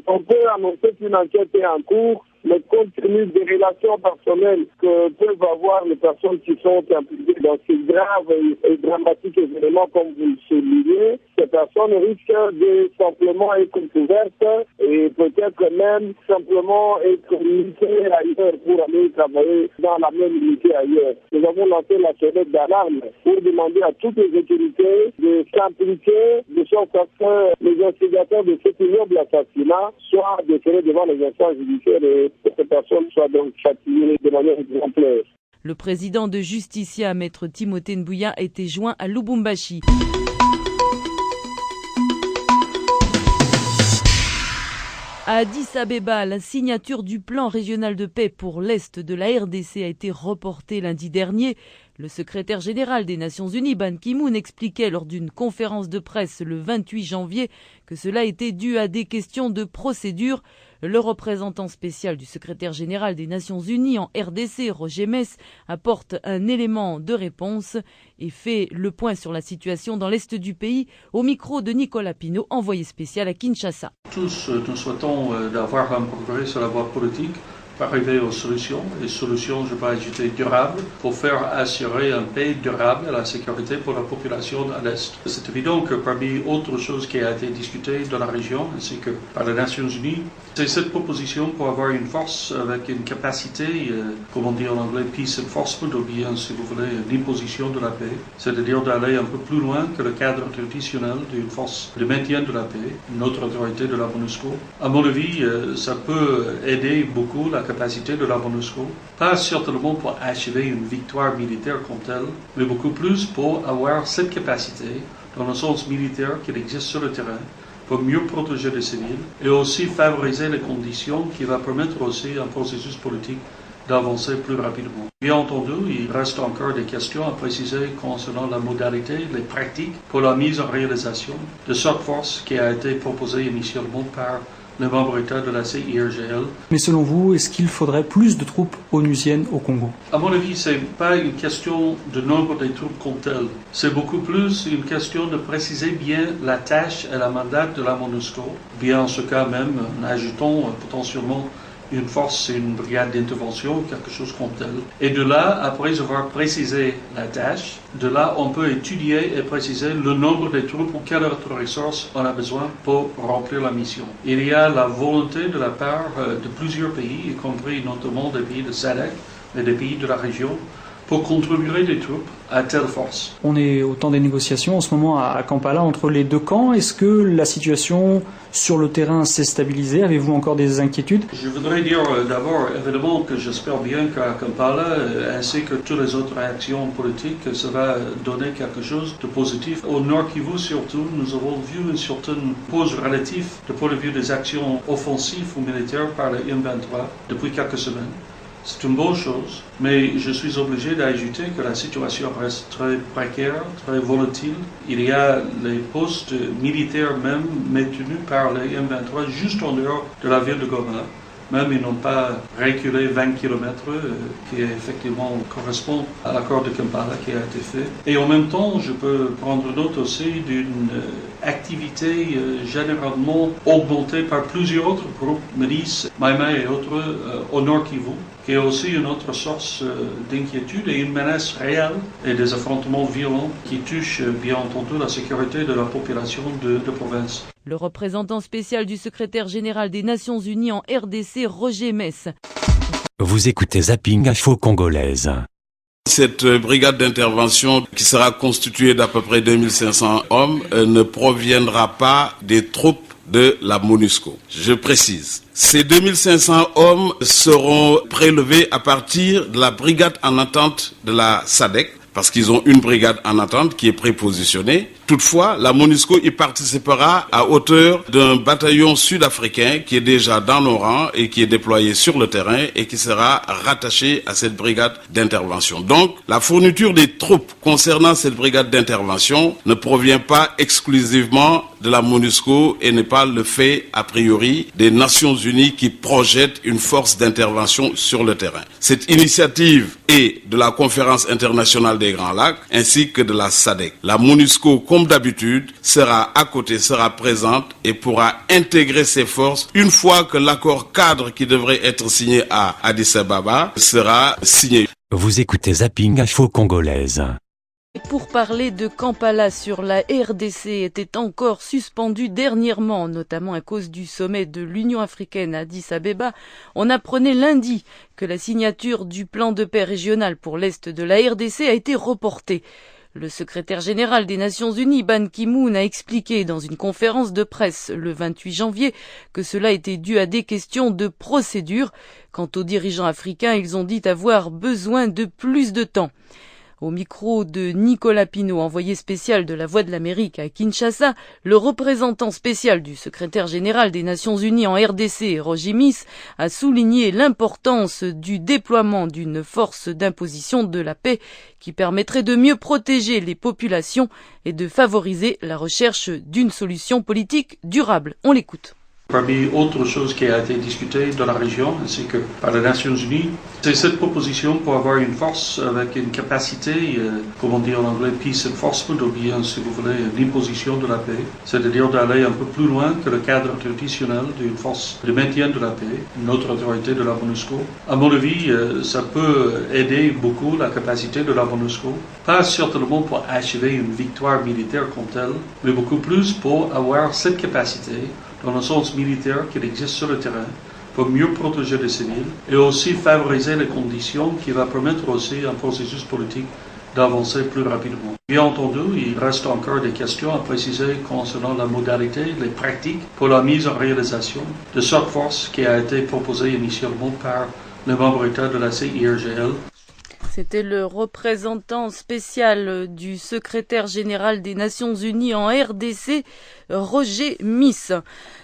on peut annoncer qu'une enquête est en cours, mais compte tenu des relations personnelles que peuvent avoir les personnes qui sont impliquées dans ces graves et dramatiques événements, comme vous le soulignez, ces personnes risquent de simplement être couvertes et peut-être même simplement être limitées ailleurs pour aller travailler dans la même unité ailleurs. Nous avons lancé la sonnette d'alarme pour demander à toutes les autorités de s'impliquer de sorte à ce que les instigateurs de cet ignoble assassinat soient déférés devant les instances judiciaires et que ces personnes soient donc châtiées de manière exemplaire. Le président de Justicia, Maître Timothée Mbouya, a été joint à Lubumbashi. À Addis Abeba, la signature du plan régional de paix pour l'Est de la RDC a été reportée lundi dernier. Le secrétaire général des Nations Unies, Ban Ki-moon, expliquait lors d'une conférence de presse le 28 janvier que cela était dû à des questions de procédure. Le représentant spécial du secrétaire général des Nations Unies en RDC, Roger Mess, apporte un élément de réponse et fait le point sur la situation dans l'Est du pays au micro de Nicolas Pinault, envoyé spécial à Kinshasa. Tous nous souhaitons d'avoir un progrès sur la voie politique pour arriver aux solutions. Les solutions, je peux ajouter, durables, pour faire assurer une paix durable et la sécurité pour la population à l'Est. C'est évident que parmi autres choses qui a été discutées dans la région, ainsi que par les Nations Unies, c'est cette proposition pour avoir une force avec une capacité, comme on dit en anglais, peace enforcement, ou bien, si vous voulez, une imposition de la paix, c'est-à-dire d'aller un peu plus loin que le cadre traditionnel d'une force de maintien de la paix, une autre autorité de la MONUSCO. À mon avis, ça peut aider beaucoup la capacité de la MONUSCO, pas certainement pour achever une victoire militaire comme telle, mais beaucoup plus pour avoir cette capacité, dans le sens militaire qu'il existe sur le terrain, pour mieux protéger les civils et aussi favoriser les conditions qui vont permettre aussi un processus politique d'avancer plus rapidement. Bien entendu, il reste encore des questions à préciser concernant la modalité, les pratiques pour la mise en réalisation de cette force qui a été proposée initialement par les membres États de la CIRGL. Mais selon vous, est-ce qu'il faudrait plus de troupes onusiennes au Congo? À mon avis, ce n'est pas une question de nombre de troupes comme telles. C'est beaucoup plus une question de préciser bien la tâche et la mandat de la MONUSCO. Bien en ce cas même, en ajoutant potentiellement Une force, c'est une brigade d'intervention, quelque chose comme tel. Et de là, après avoir précisé la tâche, de là, on peut étudier et préciser le nombre de troupes ou quelles autres ressources on a besoin pour remplir la mission. Il y a la volonté de la part de plusieurs pays, y compris notamment des pays de SADC et des pays de la région, pour contribuer des troupes à telle force. On est au temps des négociations en ce moment à Kampala entre les deux camps. Est-ce que la situation sur le terrain s'est stabilisée? Avez-vous encore des inquiétudes? Je voudrais dire d'abord, évidemment, que j'espère bien qu'à Kampala, ainsi que toutes les autres actions politiques, ça va donner quelque chose de positif. Au Nord Kivu surtout, nous avons vu une certaine pause relative du point de vue des actions offensives ou militaires par le M23 depuis quelques semaines. C'est une bonne chose, mais je suis obligé d'ajouter que la situation reste très précaire, très volatile. Il y a les postes militaires même maintenus par les M23 juste en dehors de la ville de Goma. Même ils n'ont pas reculé 20 km, qui effectivement correspond à l'accord de Kampala qui a été fait. Et en même temps, je peux prendre note aussi d'une activité généralement augmentée par plusieurs autres groupes, milices, Maïmaï et autres, au Nord Kivu, qui est aussi une autre source d'inquiétude et une menace réelle et des affrontements violents qui touchent bien entendu la sécurité de la population de province. Le représentant spécial du secrétaire général des Nations Unies en RDC, Roger Mess. Vous écoutez Zapping Info Congolaise. Cette brigade d'intervention qui sera constituée d'à peu près 2500 hommes ne proviendra pas des troupes de la MONUSCO. Je précise, ces 2500 hommes seront prélevés à partir de la brigade en attente de la SADC, parce qu'ils ont une brigade en attente qui est prépositionnée. Toutefois, la MONUSCO y participera à hauteur d'un bataillon sud-africain qui est déjà dans nos rangs et qui est déployé sur le terrain et qui sera rattaché à cette brigade d'intervention. Donc, la fourniture des troupes concernant cette brigade d'intervention ne provient pas exclusivement de la MONUSCO et n'est pas le fait, a priori, des Nations Unies qui projettent une force d'intervention sur le terrain. Cette initiative est de la Conférence internationale des Grands Lacs ainsi que de la SADC. La MONUSCO, comme d'habitude, sera à côté, sera présente et pourra intégrer ses forces une fois que l'accord cadre qui devrait être signé à Addis Ababa sera signé. Vous écoutez Zapping Info Congolaise. Pour parler de Kampala sur la RDC était encore suspendu dernièrement, notamment à cause du sommet de l'Union africaine à Addis Abeba, on apprenait lundi que la signature du plan de paix régional pour l'Est de la RDC a été reportée. Le secrétaire général des Nations Unies, Ban Ki-moon, a expliqué dans une conférence de presse le 28 janvier que cela était dû à des questions de procédure. Quant aux dirigeants africains, ils ont dit avoir besoin de plus de temps. Au micro de Nicolas Pinault, envoyé spécial de la Voix de l'Amérique à Kinshasa, le représentant spécial du secrétaire général des Nations Unies en RDC, Roger Mess, a souligné l'importance du déploiement d'une force d'imposition de la paix qui permettrait de mieux protéger les populations et de favoriser la recherche d'une solution politique durable. On l'écoute. Parmi autres choses qui a été discutée dans la région, ainsi que par les Nations Unies, c'est cette proposition pour avoir une force avec une capacité, comme on dit en anglais, peace enforcement, ou bien, si vous voulez, l'imposition de la paix, c'est-à-dire d'aller un peu plus loin que le cadre traditionnel d'une force de maintien de la paix, une autre autorité de la MONUSCO. À mon avis, ça peut aider beaucoup la capacité de la MONUSCO, pas certainement pour achever une victoire militaire comme telle, mais beaucoup plus pour avoir cette capacité dans le sens militaire qui existe sur le terrain, pour mieux protéger les civils et aussi favoriser les conditions qui va permettre aussi à un processus politique d'avancer plus rapidement. Bien entendu, il reste encore des questions à préciser concernant la modalité, les pratiques pour la mise en réalisation de cette force qui a été proposée initialement par les membres États de la CIRGL. C'était le représentant spécial du secrétaire général des Nations Unies en RDC, Roger Mess.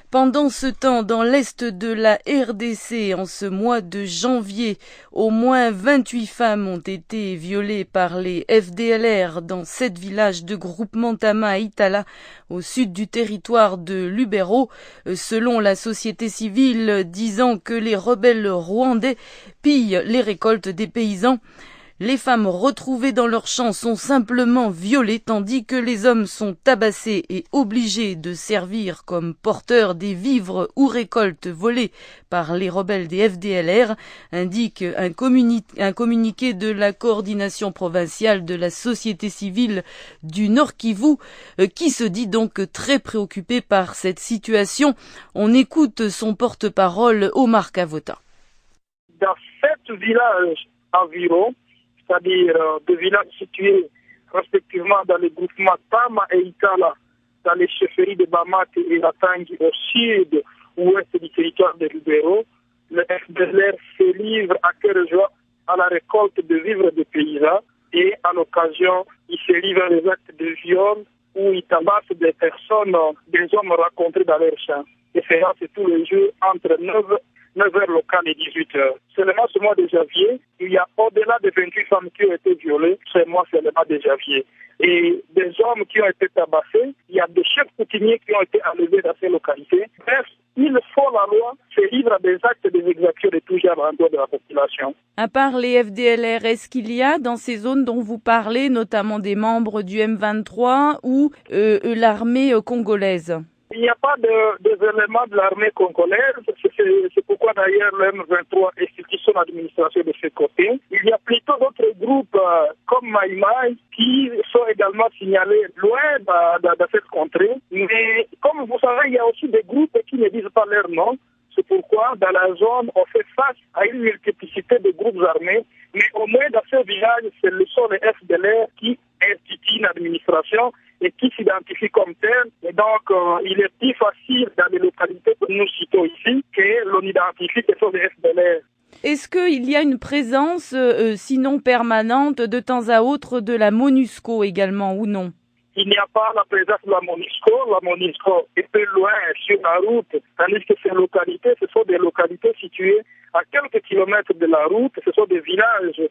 Pendant ce temps, dans l'est de la RDC, en ce mois de janvier, au moins 28 femmes ont été violées par les FDLR dans 7 villages de groupement Tama à Itala, au sud du territoire de Lubero, selon la société civile disant que les rebelles rwandais pillent les récoltes des paysans. Les femmes retrouvées dans leurs champs sont simplement violées, tandis que les hommes sont tabassés et obligés de servir comme porteurs des vivres ou récoltes volées par les rebelles des FDLR, indique un communiqué de la coordination provinciale de la société civile du Nord Kivu, qui se dit donc très préoccupé par cette situation. On écoute son porte-parole Omar Kavota. Dans 7 villages environ, c'est-à-dire deux villages situés respectivement dans les groupements Tama et Itala, dans les chefferies de Bamate et Ratangi au sud-ouest du territoire de Lubero, le FDLR se livre à cœur joie à la récolte de vivres des paysans et à l'occasion, il se livre à des actes de viol où il tabasse des personnes, des hommes rencontrés dans leur champ. Et c'est tous les jours entre 9h locales et 18h. Seulement ce mois de janvier, il y a au-delà de 28 femmes qui ont été violées, ce mois seulement de janvier. Et des hommes qui ont été tabassés, il y a des chefs coutumiers qui ont été enlevés dans ces localités. Bref, il faut la loi se livre à des actes et des exactions de tout genre en dehors de la population. À part les FDLR, est-ce qu'il y a dans ces zones dont vous parlez, notamment des membres du M23 ou l'armée congolaise ? Il n'y a pas des éléments de l'armée congolaise, c'est pourquoi d'ailleurs le M23 institue son administration de ce côté. Il y a plutôt d'autres groupes comme Maï Maï qui sont également signalés loin dans cette contrée. Mais comme vous savez, il y a aussi des groupes qui ne disent pas leur nom. C'est pourquoi dans la zone, on fait face à une multiplicité de groupes armés. Mais au moins dans ce village, ce sont les FDLR qui instituent une administration et qui s'identifie comme tel. Et donc, il est plus facile dans les localités que nous citons ici que l'on identifie que ce sont des FDLR. Est-ce qu'il y a une présence, sinon permanente, de temps à autre de la MONUSCO également ou non ? Il n'y a pas la présence de la MONUSCO. La MONUSCO est peu loin sur la route, tandis que ces localités, ce sont des localités situées à quelques kilomètres de la route. Ce sont des villages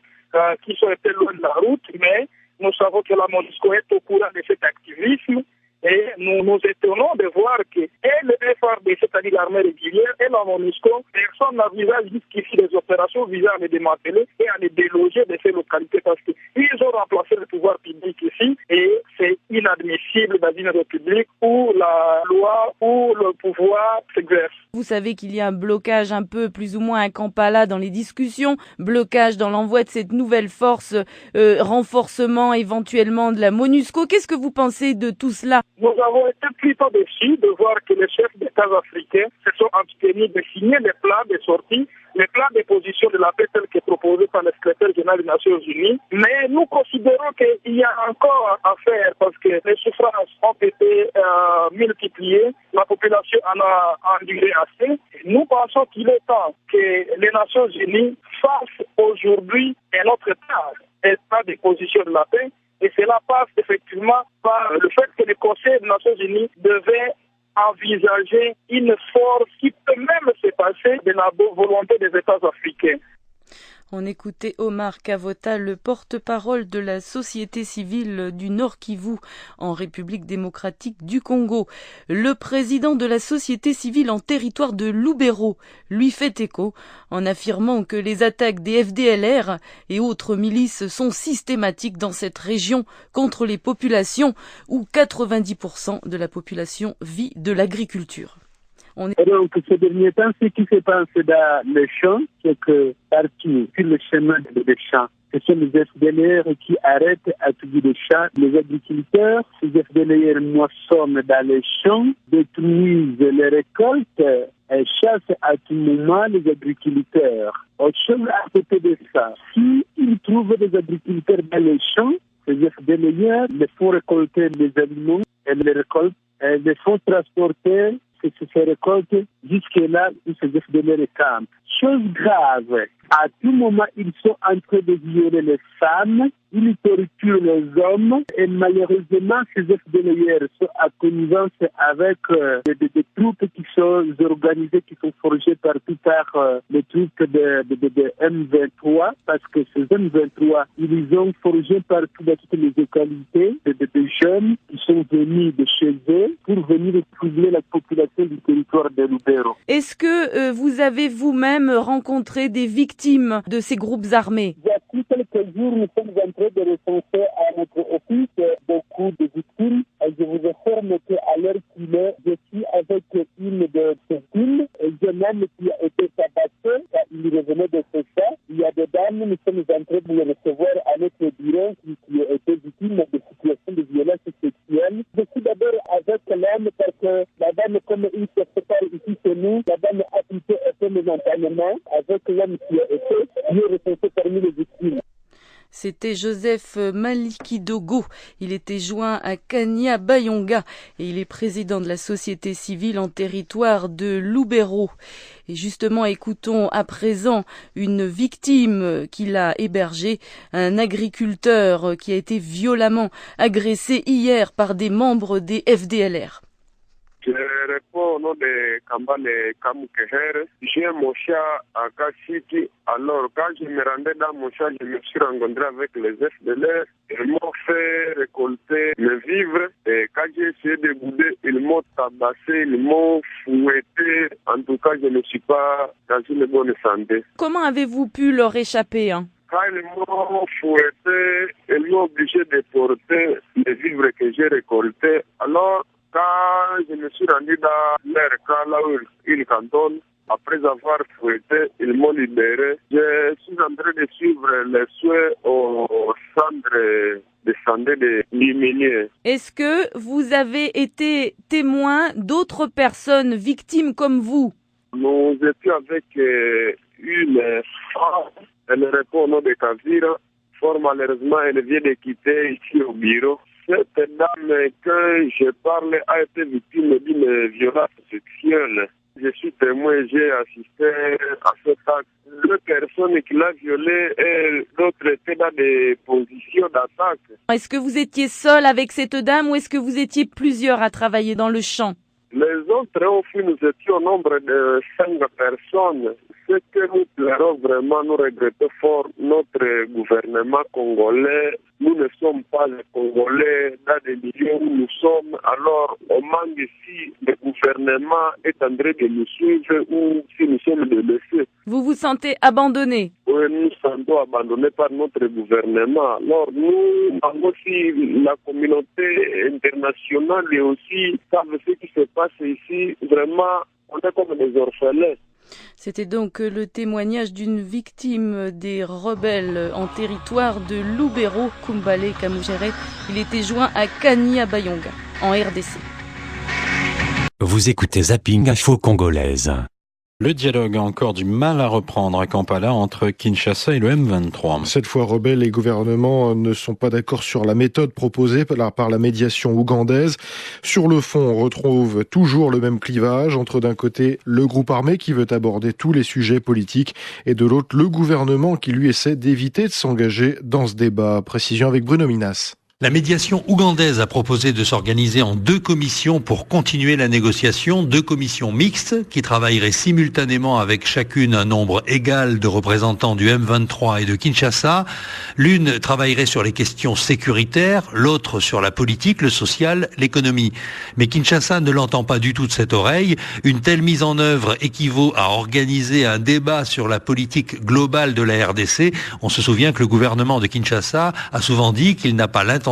qui sont un peu loin de la route, mais nous savons que la MONUSCO est au courant de cet activisme et nous nous étonnons de voir que le FRDC, c'est-à-dire l'armée régulière, et la MONUSCO, personne n'envisage jusqu'ici des opérations visant à les démanteler et à les déloger de ces localités parce qu'ils ont remplacé le pouvoir public ici et c'est inadmissible dans une république où la loi, où le pouvoir s'exerce. Vous savez qu'il y a un blocage un peu plus ou moins à Kampala dans les discussions, blocage dans l'envoi de cette nouvelle force, renforcement éventuellement de la MONUSCO. Qu'est-ce que vous pensez de tout cela ? Nous avons été plutôt déçus de voir que les chefs d'État africains se sont abstenus de signer les plans de sortie, les plans de position de la paix tels que proposés par le secrétaire général des Nations Unies. Mais nous considérons qu'il y a encore à faire parce que les souffrances ont été multipliées, la population en a enduré assez. Nous pensons qu'il est temps que les Nations Unies fassent aujourd'hui un autre plan de position de la paix. Et cela passe effectivement par le fait que le Conseil des Nations Unies devait envisager une force qui peut même se passer de la volonté des États africains. On écoutait Omar Kavota, le porte-parole de la société civile du Nord Kivu en République démocratique du Congo. Le président de la société civile en territoire de Lubero lui fait écho en affirmant que les attaques des FDLR et autres milices sont systématiques dans cette région contre les populations où 90% de la population vit de l'agriculture. Donc, ces derniers temps, ce qui se passe dans les champs, c'est que partout, sur le chemin des champs, ce sont les FDLR qui arrêtent à tuer les champs. Les agriculteurs, ces FDLR moissonnent dans les champs, détruisent les récoltes, et chassent à tout moment les agriculteurs. Autre chose à côté de ça, s'ils trouvent des agriculteurs dans les champs, ces FDLR les font récolter les aliments, et les récoltent, et les font transporter ces récoltes jusque-là où ces FDLR campent. Chose grave, à tout moment, ils sont en train de violer les femmes, ils torturent les hommes, et malheureusement, ces FDLR sont à connivence avec des troupes qui sont organisées, qui sont forgées partout par les troupes de M23, parce que ces M23, ils ont forgé partout dans toutes les localités des jeunes qui sont venus de chez eux pour venir troubler la population du territoire de Lubero. Est-ce que vous avez vous-même rencontré des victimes de ces groupes armés? Il y a quelques ce jour, nous sommes en train de recenser à notre office beaucoup de victimes. Et je vous informe qu'à l'heure qu'il est, je suis avec une de ces victimes, un jeune homme qui a été tabassé, il revenait de ce champ. Il y a des dames, nous sommes en train de les recevoir à notre bureau qui a été victime de situations de violence sexuelle. Je suis d'abord avec l'homme parce que la dame, comme il se prépare ici chez nous, la dame a plutôt été momentanément avec l'homme qui a été recensé parmi les victimes. C'était Joseph Malikidogo. Il était joint à Kania Bayonga et il est président de la société civile en territoire de Lubero. Et justement, écoutons à présent une victime qu'il a hébergée, un agriculteur qui a été violemment agressé hier par des membres des FDLR. Je réponds au nom de Kambale Kamukehere. J'ai mon chat à Kassiki. Alors, quand je me rendais dans mon chat, je me suis rencontré avec les FDLR. Ils m'ont fait récolter mes vivres. Et quand j'ai essayé de bouder, ils m'ont tabassé, ils m'ont fouetté. En tout cas, je ne suis pas dans une bonne santé. Comment avez-vous pu leur échapper, Quand ils m'ont fouetté, ils m'ont obligé de porter les vivres que j'ai récoltés. Alors, quand je me suis rendu dans leur camp, là où ils cantonnent, après avoir fouetté, ils m'ont libéré. Je suis en train de suivre les soins au centre de santé de Liminier. Est-ce que vous avez été témoin d'autres personnes victimes comme vous? Nous étions avec une femme, elle répond au nom de Kavira. Fort malheureusement, elle vient de quitter ici au bureau. Cette dame que je parle a été victime d'une violence sexuelle. Je suis témoin, j'ai assisté à cet acte. La personne qui l'a violée et l'autre étaient dans des positions d'attaque. Est-ce que vous étiez seul avec cette dame ou est-ce que vous étiez plusieurs à travailler dans le champ? Les autres, au fil, nous étions au nombre de 5 personnes. Ce que nous plairons vraiment, nous regrettons fort notre gouvernement congolais. Nous ne sommes pas les Congolais dans des milieux où nous sommes. Alors, on manque si le gouvernement est en train de nous suivre ou si nous sommes de laisser. Vous vous sentez abandonné? Oui, nous nous sentons abandonnés par notre gouvernement. Alors, nous, aussi, la communauté internationale et aussi, savent ce qui se passe ici. Vraiment, on est comme des orphelins. C'était donc le témoignage d'une victime des rebelles en territoire de Lubero, Kumbale Kamujere. Il était joint à Kania Bayonga, en RDC. Vous écoutez Zapping Info Congolaise. Le dialogue a encore du mal à reprendre à Kampala entre Kinshasa et le M23. Cette fois, rebelles et gouvernement ne sont pas d'accord sur la méthode proposée par la médiation ougandaise. Sur le fond, on retrouve toujours le même clivage entre d'un côté le groupe armé qui veut aborder tous les sujets politiques et de l'autre le gouvernement qui lui essaie d'éviter de s'engager dans ce débat. Précision avec Bruno Minas. La médiation ougandaise a proposé de s'organiser en 2 commissions pour continuer la négociation, 2 commissions mixtes qui travailleraient simultanément avec chacune un nombre égal de représentants du M23 et de Kinshasa. L'une travaillerait sur les questions sécuritaires, l'autre sur la politique, le social, l'économie. Mais Kinshasa ne l'entend pas du tout de cette oreille. Une telle mise en œuvre équivaut à organiser un débat sur la politique globale de la RDC. On se souvient que le gouvernement de Kinshasa a souvent dit qu'il n'a pas l'intention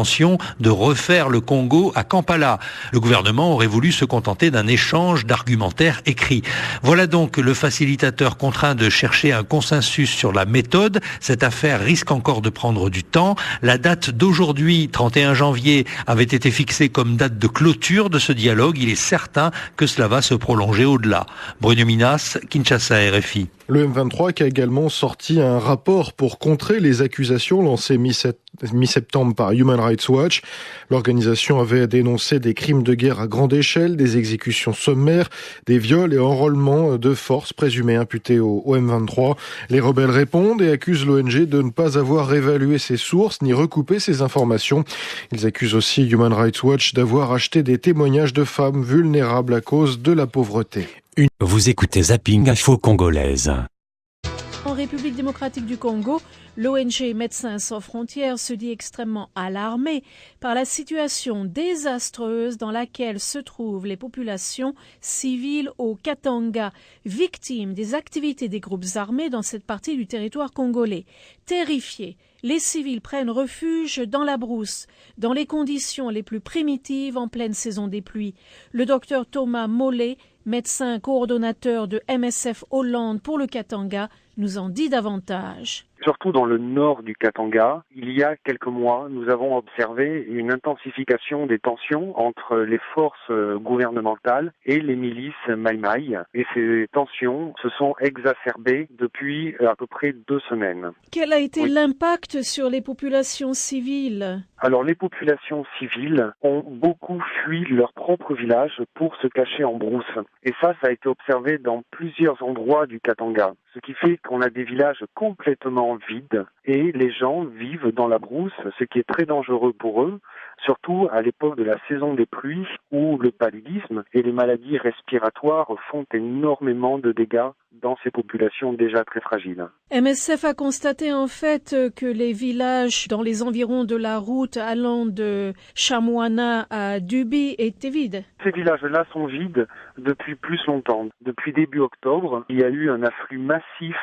de refaire le Congo à Kampala. Le gouvernement aurait voulu se contenter d'un échange d'argumentaires écrits. Voilà donc le facilitateur contraint de chercher un consensus sur la méthode. Cette affaire risque encore de prendre du temps. La date d'aujourd'hui, 31 janvier, avait été fixée comme date de clôture de ce dialogue. Il est certain que cela va se prolonger au-delà. Bruno Minas, Kinshasa, RFI. Le M23 qui a également sorti un rapport pour contrer les accusations lancées mi-septembre par Human Rights Watch. L'organisation avait dénoncé des crimes de guerre à grande échelle, des exécutions sommaires, des viols et enrôlements de forces présumés imputés au M23. Les rebelles répondent et accusent l'ONG de ne pas avoir évalué ses sources ni recoupé ses informations. Ils accusent aussi Human Rights Watch d'avoir acheté des témoignages de femmes vulnérables à cause de la pauvreté. Vous écoutez Zapping Info Congolaise. République démocratique du Congo, l'ONG Médecins sans frontières se dit extrêmement alarmée par la situation désastreuse dans laquelle se trouvent les populations civiles au Katanga, victimes des activités des groupes armés dans cette partie du territoire congolais. Terrifiés, les civils prennent refuge dans la brousse, dans les conditions les plus primitives en pleine saison des pluies. Le docteur Thomas Mollet, médecin coordonnateur de MSF Hollande pour le Katanga, nous en dit davantage. Surtout dans le nord du Katanga, il y a quelques mois, nous avons observé une intensification des tensions entre les forces gouvernementales et les milices Maï-Maï. Et ces tensions se sont exacerbées depuis à peu près 2 semaines. Quel a été l'impact sur les populations civiles ? Alors les populations civiles ont beaucoup fui leur propre village pour se cacher en brousse. Et ça a été observé dans plusieurs endroits du Katanga. Ce qui fait qu'on a des villages complètement vides et les gens vivent dans la brousse, ce qui est très dangereux pour eux, surtout à l'époque de la saison des pluies où le paludisme et les maladies respiratoires font énormément de dégâts dans ces populations déjà très fragiles. MSF a constaté en fait que les villages dans les environs de la route allant de Chamouana à Dubi étaient vides. Ces villages-là sont vides depuis plus longtemps. Depuis début octobre, il y a eu un afflux massif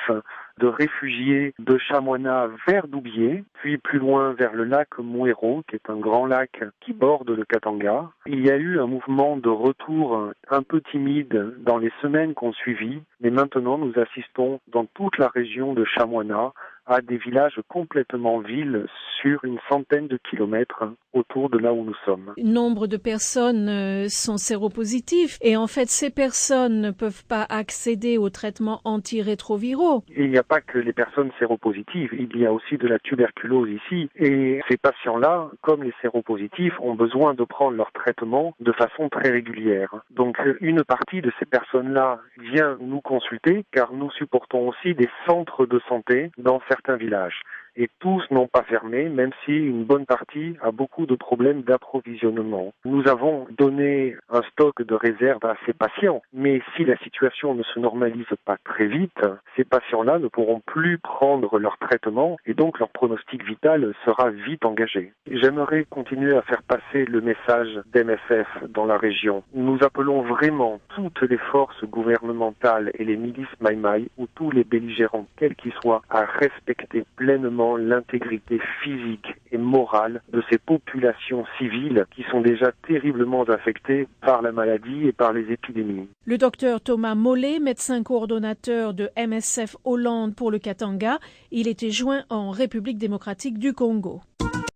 de réfugiés de Chamouana vers Doubié, puis plus loin vers le lac Mouéro, qui est un grand lac qui borde le Katanga. Il y a eu un mouvement de retour un peu timide dans les semaines qui ont suivi, mais maintenant nous assistons dans toute la région de Chamouana à des villages complètement vides sur une centaine de kilomètres autour de là où nous sommes. Nombre de personnes sont séropositifs et en fait ces personnes ne peuvent pas accéder aux traitements antirétroviraux. Il n'y a pas que les personnes séropositives, il y a aussi de la tuberculose ici et ces patients-là, comme les séropositifs, ont besoin de prendre leur traitement de façon très régulière. Donc une partie de ces personnes-là vient nous consulter car nous supportons aussi des centres de santé dans certains villages. Et tous n'ont pas fermé, même si une bonne partie a beaucoup de problèmes d'approvisionnement. Nous avons donné un stock de réserve à ces patients, mais si la situation ne se normalise pas très vite, ces patients-là ne pourront plus prendre leur traitement et donc leur pronostic vital sera vite engagé. J'aimerais continuer à faire passer le message d'MSF dans la région. Nous appelons vraiment toutes les forces gouvernementales et les milices Maï-Maï ou tous les belligérants, quels qu'ils soient, à respecter pleinement l'intégrité physique et morale de ces populations civiles qui sont déjà terriblement affectées par la maladie et par les épidémies. Le docteur Thomas Mollet, médecin coordonnateur de MSF Hollande pour le Katanga, il était joint en République démocratique du Congo.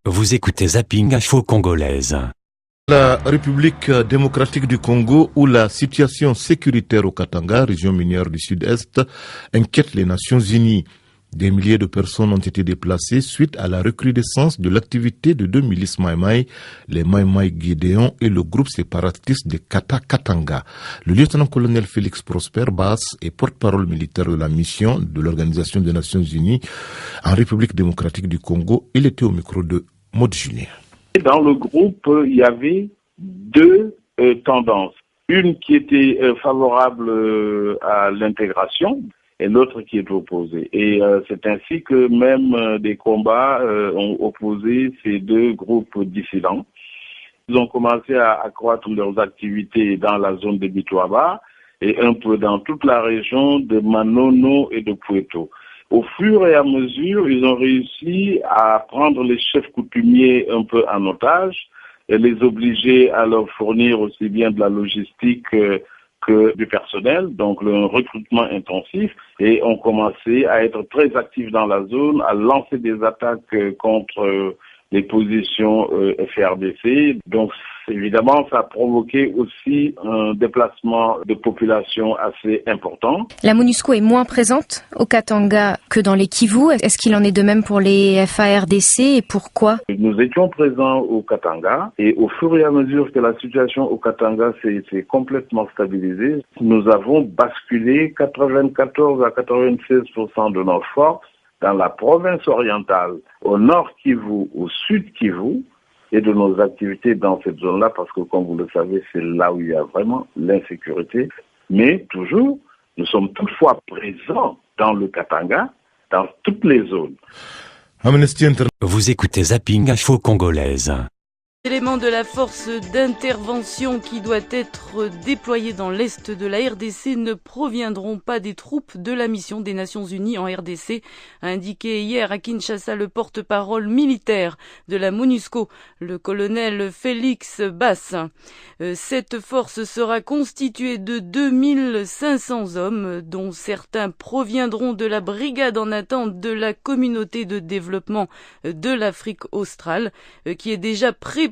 Vous écoutez Zapping Info Congolaise. La République démocratique du Congo, où la situation sécuritaire au Katanga, région minière du Sud-Est, inquiète les Nations Unies. Des milliers de personnes ont été déplacées suite à la recrudescence de l'activité de 2 milices Maï-Maï, les Maï-Maï Guédéon et le groupe séparatiste de Kata-Katanga. Le lieutenant-colonel Félix Prosper Bass est porte-parole militaire de la mission de l'Organisation des Nations Unies en République démocratique du Congo. Il était au micro de Maud Julien. Dans le groupe, il y avait 2 tendances. Une qui était favorable à l'intégration, et l'autre qui est opposée. Et c'est ainsi que même des combats ont opposé ces 2 groupes dissidents. Ils ont commencé à accroître leurs activités dans la zone de Bitoaba et un peu dans toute la région de Manono et de Pueto. Au fur et à mesure, ils ont réussi à prendre les chefs coutumiers un peu en otage et les obliger à leur fournir aussi bien de la logistique que du personnel, donc le recrutement intensif, et ont commencé à être très actifs dans la zone, à lancer des attaques contre les positions FRDC. Donc évidemment, ça a provoqué aussi un déplacement de population assez important. La MONUSCO est moins présente au Katanga que dans les Kivu. Est-ce qu'il en est de même pour les FARDC et pourquoi? Nous étions présents au Katanga et au fur et à mesure que la situation au Katanga s'est complètement stabilisée, nous avons basculé 94 à 96% de nos forces dans la province orientale, au nord Kivu, au sud Kivu, et de nos activités dans cette zone-là, parce que, comme vous le savez, c'est là où il y a vraiment l'insécurité. Mais toujours, nous sommes toutefois présents dans le Katanga, dans toutes les zones. Vous écoutez Zapping Info Congolaise. Élément de la force d'intervention qui doit être déployée dans l'est de la RDC ne proviendront pas des troupes de la mission des Nations Unies en RDC, a indiqué hier à Kinshasa le porte-parole militaire de la MONUSCO, le colonel Félix Basse. Cette force sera constituée de 2500 hommes, dont certains proviendront de la brigade en attente de la communauté de développement de l'Afrique australe, qui est déjà prépositionné.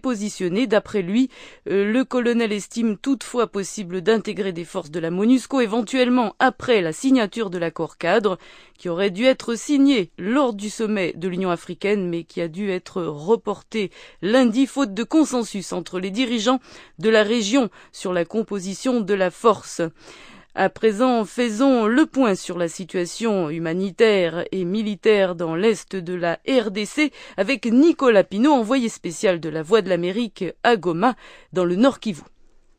D'après lui, le colonel estime toutefois possible d'intégrer des forces de la MONUSCO éventuellement après la signature de l'accord cadre qui aurait dû être signé lors du sommet de l'Union africaine mais qui a dû être reporté lundi faute de consensus entre les dirigeants de la région sur la composition de la force. À présent, faisons le point sur la situation humanitaire et militaire dans l'est de la RDC avec Nicolas Pinault, envoyé spécial de la Voix de l'Amérique à Goma, dans le Nord Kivu.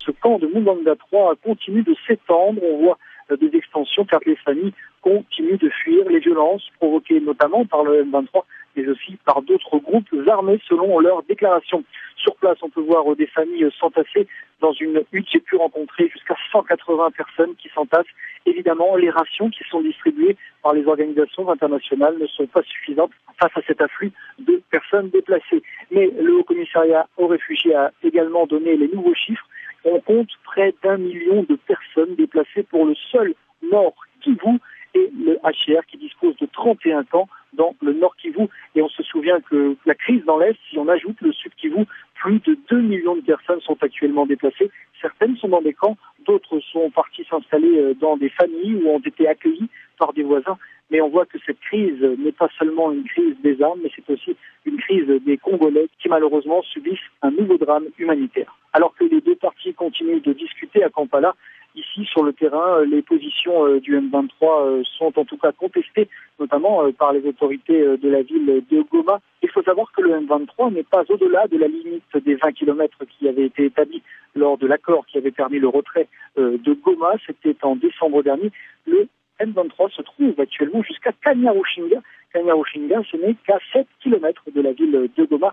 Ce camp de Munganga 3 continue de s'étendre. On voit des extensions car les familles continuent de fuir les violences provoquées notamment par le M23 mais aussi par d'autres groupes armés selon leurs déclarations. Sur place, on peut voir des familles s'entasser dans une hutte. J'ai pu rencontrer jusqu'à 180 personnes qui s'entassent. Évidemment, les rations qui sont distribuées par les organisations internationales ne sont pas suffisantes face à cet afflux de personnes déplacées. Mais le Haut-Commissariat aux réfugiés a également donné les nouveaux chiffres. On compte près d'1 million de personnes déplacées pour le seul Nord Kivu et le HCR qui dispose de 31 camps dans le Nord Kivu. Et on se souvient que la crise dans l'Est, si on ajoute le Sud Kivu, plus de 2 millions de personnes sont actuellement déplacées. Certaines sont dans des camps, d'autres sont parties s'installer dans des familles ou ont été accueillies par des voisins. Mais on voit que cette crise n'est pas seulement une crise des armes, mais c'est aussi une crise des Congolais qui malheureusement subissent un nouveau drame humanitaire. Alors que les deux parties continuent de discuter à Kampala, ici sur le terrain, les positions du M23 sont en tout cas contestées, notamment par les autorités de la ville de Goma. Il faut savoir que le M23 n'est pas au-delà de la limite des 20 km qui avait été établie lors de l'accord qui avait permis le retrait de Goma. C'était en décembre dernier. Le M23 se trouve actuellement jusqu'à Kanyaruchinya. Kanyaruchinya, ce n'est qu'à 7 km de la ville de Goma.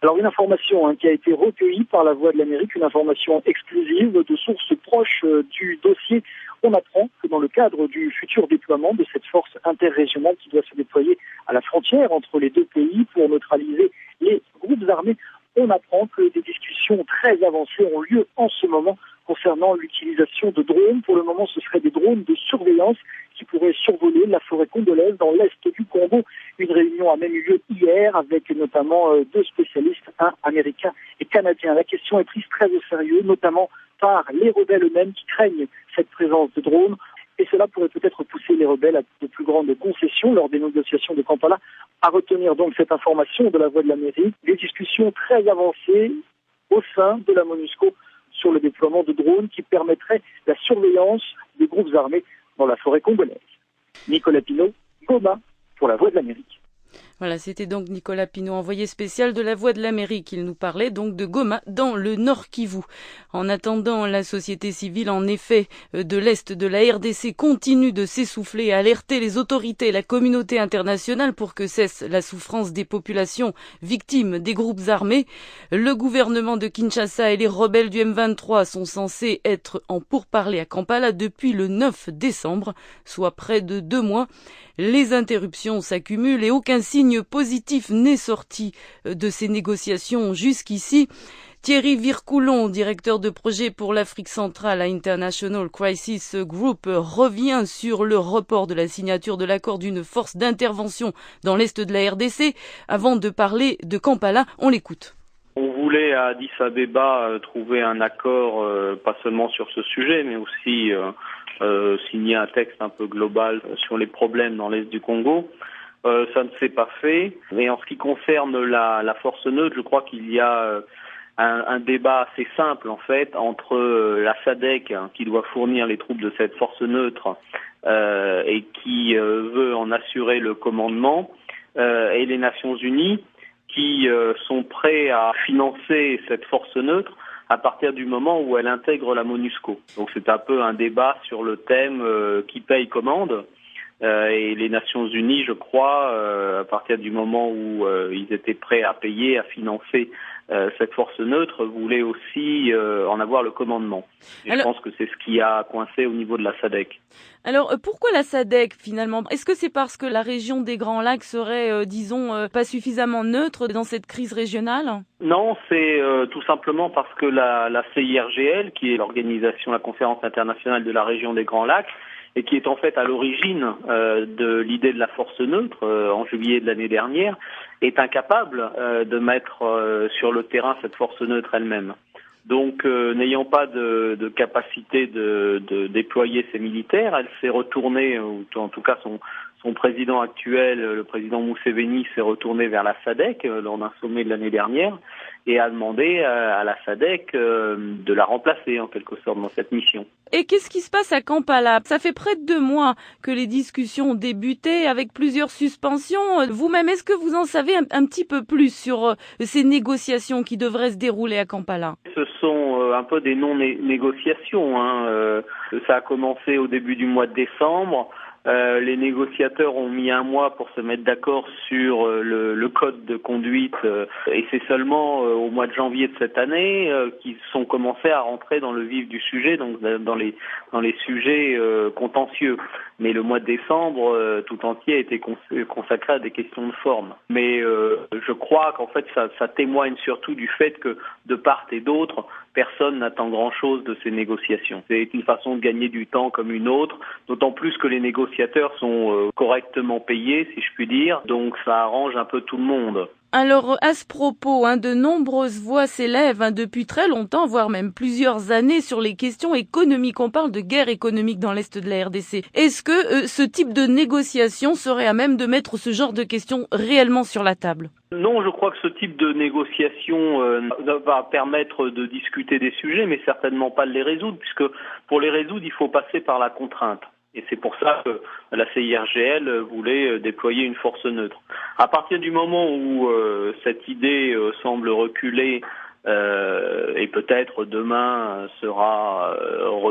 Alors une information qui a été recueillie par la Voix de l'Amérique, une information exclusive de sources proches du dossier. On apprend que dans le cadre du futur déploiement de cette force interrégionale qui doit se déployer à la frontière entre les deux pays pour neutraliser les groupes armés, on apprend que des discussions très avancées ont lieu en ce moment concernant l'utilisation de drones. Pour le moment, ce seraient des drones de surveillance qui pourraient survoler la forêt congolaise dans l'est du Congo. Une réunion a même eu lieu hier avec notamment deux spécialistes, un américain et canadien. La question est prise très au sérieux, notamment par les rebelles eux-mêmes qui craignent cette présence de drones. Et cela pourrait peut-être pousser les rebelles à de plus grandes concessions lors des négociations de Kampala. À retenir donc cette information de la Voix de l'Amérique, des discussions très avancées au sein de la MONUSCO sur le déploiement de drones qui permettraient la surveillance des groupes armés dans la forêt congolaise. Nicolas Pinault, Goma, pour la Voix de l'Amérique. Voilà, c'était donc Nicolas Pinault, envoyé spécial de la Voix de l'Amérique. Il nous parlait donc de Goma, dans le Nord Kivu. En attendant, la société civile, en effet, de l'Est de la RDC continue de s'essouffler et alerter les autorités et la communauté internationale pour que cesse la souffrance des populations victimes des groupes armés. Le gouvernement de Kinshasa et les rebelles du M23 sont censés être en pourparlers à Kampala depuis le 9 décembre, soit près de 2 mois. Les interruptions s'accumulent et aucun signe positif n'est sorti de ces négociations jusqu'ici. Thierry Vircoulon, directeur de projet pour l'Afrique centrale à International Crisis Group, revient sur le report de la signature de l'accord d'une force d'intervention dans l'est de la RDC. Avant de parler de Kampala, on l'écoute. On voulait à Addis Abeba trouver un accord, pas seulement sur ce sujet, mais aussi signer un texte un peu global sur les problèmes dans l'est du Congo. Ça ne s'est pas fait. Et en ce qui concerne la force neutre, je crois qu'il y a un débat assez simple en fait entre la SADC qui doit fournir les troupes de cette force neutre et qui veut en assurer le commandement et les Nations Unies qui sont prêts à financer cette force neutre à partir du moment où elle intègre la MONUSCO. Donc c'est un peu un débat sur le thème qui paye commande. Et les Nations Unies, je crois, à partir du moment où ils étaient prêts à payer, à financer cette force neutre, voulaient aussi en avoir le commandement. Et je pense que c'est ce qui a coincé au niveau de la SADC. Alors, pourquoi la SADC finalement? Est-ce que c'est parce que la région des Grands Lacs serait, pas suffisamment neutre dans cette crise régionale? Non, c'est tout simplement parce que la CIRGL, qui est l'organisation, la conférence internationale de la région des Grands Lacs, et qui est en fait à l'origine de l'idée de la force neutre en juillet de l'année dernière, est incapable de mettre sur le terrain cette force neutre elle-même. Donc, n'ayant pas de capacité de déployer ses militaires, elle s'est retournée, ou en tout cas son président actuel, le président Museveni, s'est retourné vers la SADC lors d'un sommet de l'année dernière et a demandé à la SADC de la remplacer en quelque sorte dans cette mission. Et qu'est-ce qui se passe à Kampala? Ça fait près de 2 mois que les discussions ont débuté avec plusieurs suspensions. Vous-même, est-ce que vous en savez un petit peu plus sur ces négociations qui devraient se dérouler à Kampala? Ce sont un peu des non-négociations. Ça a commencé au début du mois de décembre. Les négociateurs ont mis 1 mois pour se mettre d'accord sur le code de conduite et c'est seulement au mois de janvier de cette année qu'ils sont commencés à rentrer dans le vif du sujet, donc dans les sujets contentieux. Mais le mois de décembre tout entier a été consacré à des questions de forme. Mais je crois qu'en fait ça témoigne surtout du fait que de part et d'autre, personne n'attend grand-chose de ces négociations. C'est une façon de gagner du temps comme une autre, d'autant plus que les négociateurs sont correctement payés, si je puis dire, donc ça arrange un peu tout le monde. Alors, à ce propos, de nombreuses voix s'élèvent depuis très longtemps, voire même plusieurs années, sur les questions économiques. On parle de guerre économique dans l'Est de la RDC. Est-ce que ce type de négociation serait à même de mettre ce genre de questions réellement sur la table? Non, je crois que ce type de négociation va permettre de discuter des sujets, mais certainement pas de les résoudre, puisque pour les résoudre, il faut passer par la contrainte. Et c'est pour ça que la CIRGL voulait déployer une force neutre. À partir du moment où cette idée semble reculer et peut-être demain sera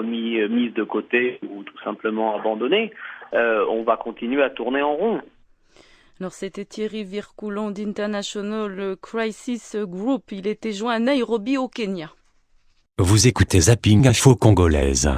mise de côté ou tout simplement abandonnée, on va continuer à tourner en rond. Alors c'était Thierry Vircoulon d'International Crisis Group. Il était joint à Nairobi au Kenya. Vous écoutez Zapping Info Congolaise.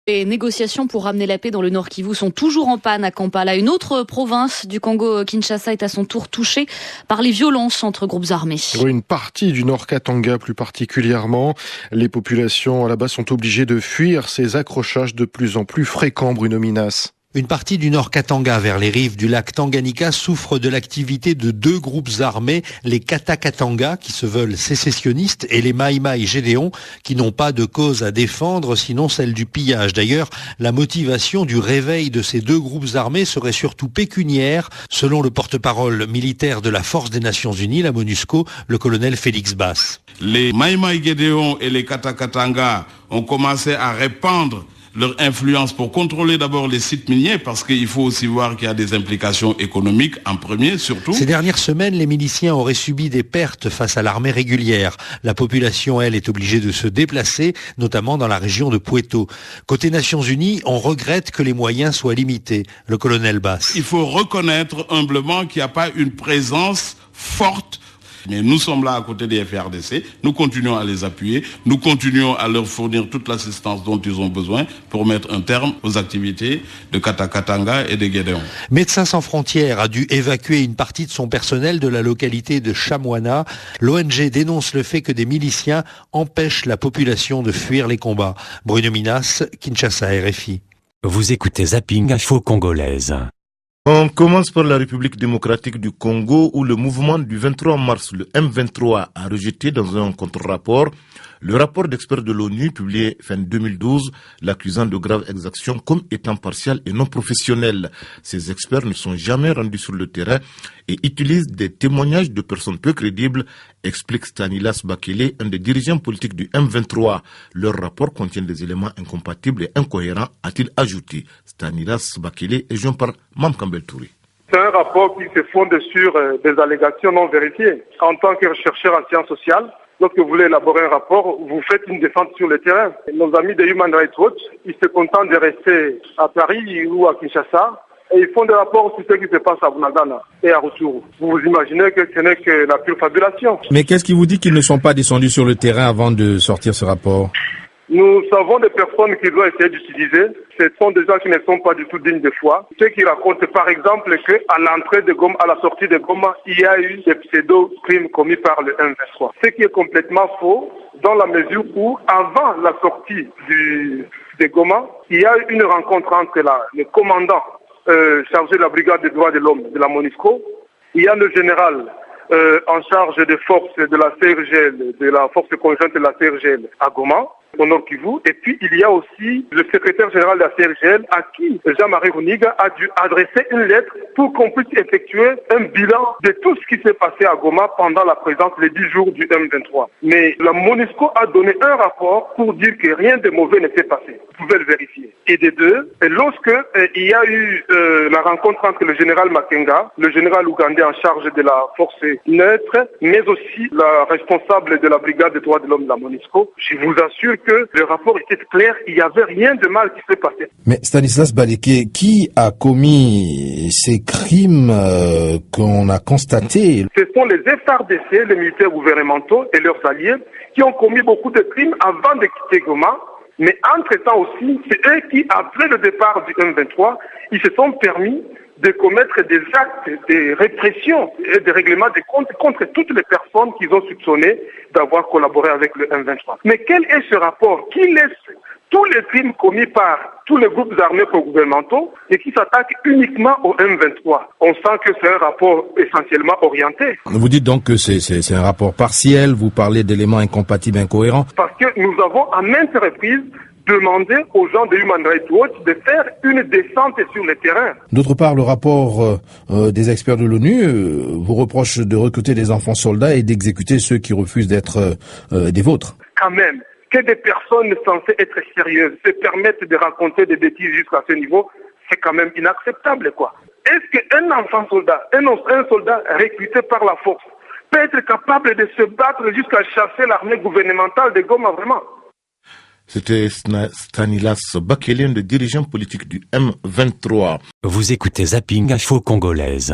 Les négociations pour ramener la paix dans le Nord Kivu sont toujours en panne à Kampala. Une autre province du Congo, Kinshasa, est à son tour touchée par les violences entre groupes armés. Oui, une partie du Nord Katanga plus particulièrement. Les populations là-bas sont obligées de fuir ces accrochages de plus en plus fréquents, Bruno Minas. Une partie du Nord Katanga vers les rives du lac Tanganyika souffre de l'activité de 2 groupes armés, les Kata Katanga qui se veulent sécessionnistes et les Mai Mai Gédéon qui n'ont pas de cause à défendre sinon celle du pillage. D'ailleurs, la motivation du réveil de ces 2 groupes armés serait surtout pécuniaire, selon le porte-parole militaire de la Force des Nations Unies, la MONUSCO, le colonel Félix Bass. Les Mai Mai Gédéon et les Kata Katanga ont commencé à répandre leur influence pour contrôler d'abord les sites miniers, parce qu'il faut aussi voir qu'il y a des implications économiques en premier surtout. Ces dernières semaines, les miliciens auraient subi des pertes face à l'armée régulière. La population, elle, est obligée de se déplacer, notamment dans la région de Pweto. Côté Nations Unies, on regrette que les moyens soient limités. Le colonel Bass. Il faut reconnaître humblement qu'il n'y a pas une présence forte. Mais nous sommes là à côté des FARDC, nous continuons à les appuyer, nous continuons à leur fournir toute l'assistance dont ils ont besoin pour mettre un terme aux activités de Kata Katanga et de Gédéon. Médecins sans frontières a dû évacuer une partie de son personnel de la localité de Chamouana. L'ONG dénonce le fait que des miliciens empêchent la population de fuir les combats. Bruno Minas, Kinshasa, RFI. Vous écoutez Zapping Info Congolaise. On commence par la République démocratique du Congo où le mouvement du 23 mars, le M23, a rejeté dans un contre-rapport le rapport d'experts de l'ONU publié fin 2012 l'accusant de graves exactions comme étant partial et non professionnel. Ces experts ne sont jamais rendus sur le terrain et utilisent des témoignages de personnes peu crédibles, explique Stanislas Bakele, un des dirigeants politiques du M23. Leur rapport contient des éléments incompatibles et incohérents, a-t-il ajouté. Stanislas Bakele est joint par Mam Kambel Touré. C'est un rapport qui se fonde sur des allégations non vérifiées. En tant que chercheur en sciences sociales, lorsque vous voulez élaborer un rapport, vous faites une défense sur le terrain. Nos amis de Human Rights Watch, ils se contentent de rester à Paris ou à Kinshasa et ils font des rapports sur ce qui se passe à Bunagana et à Rutshuru. Vous imaginez que ce n'est que la pure fabulation. Mais qu'est-ce qui vous dit qu'ils ne sont pas descendus sur le terrain avant de sortir ce rapport? Nous savons des personnes qui doivent essayer d'utiliser. Ce sont des gens qui ne sont pas du tout dignes de foi. Ceux qui racontent par exemple qu'à l'entrée de Goma, à la sortie de Goma, il y a eu des pseudo-crimes commis par le M23. Ce qui est complètement faux dans la mesure où, avant la sortie de Goma, il y a eu une rencontre entre le commandant chargé de la brigade des droits de l'homme de la MONUSCO, il y a le général en charge des forces de la CRGL, de la force conjointe de la CRGL à Goma, au Nord Kivu, et puis il y a aussi le secrétaire général de la CRGL à qui Jean-Marie Runiga a dû adresser une lettre pour qu'on puisse effectuer un bilan de tout ce qui s'est passé à Goma pendant la présence les 10 jours du M23. Mais la MONUSCO a donné un rapport pour dire que rien de mauvais ne s'est passé. Vous pouvez le vérifier. Et des deux, lorsque il y a eu la rencontre entre le général Makenga, le général ougandais en charge de la force neutre, mais aussi la responsable de la brigade des droits de l'homme de la MONUSCO, je vous assure que le rapport était clair, il n'y avait rien de mal qui s'est passé. Mais Stanislas Baleke, qui a commis ces crimes qu'on a constatés? Ce sont les FARDC, les militaires gouvernementaux et leurs alliés, qui ont commis beaucoup de crimes avant de quitter Goma. Mais entre-temps aussi, c'est eux qui, après le départ du M23, ils se sont permis de commettre des actes de répression et de règlement de comptes contre toutes les personnes qu'ils ont soupçonnées d'avoir collaboré avec le M23. Mais quel est ce rapport qui laisse tous les crimes commis par tous les groupes armés pro-gouvernementaux et qui s'attaquent uniquement au M23? On sent que c'est un rapport essentiellement orienté. Vous dites donc que c'est un rapport partiel, vous parlez d'éléments incompatibles, incohérents. Parce que nous avons à maintes reprises demandé aux gens de Human Rights Watch de faire une descente sur le terrain. D'autre part, le rapport des experts de l'ONU vous reproche de recruter des enfants soldats et d'exécuter ceux qui refusent d'être des vôtres. Quand même, que des personnes censées être sérieuses se permettent de raconter des bêtises jusqu'à ce niveau, c'est quand même inacceptable, quoi. Est-ce qu'un enfant soldat, un soldat recruté par la force, peut être capable de se battre jusqu'à chasser l'armée gouvernementale de Goma, vraiment? C'était Stanislas Bakelian, le dirigeant politique du M23. Vous écoutez Zapping Info Congolaise.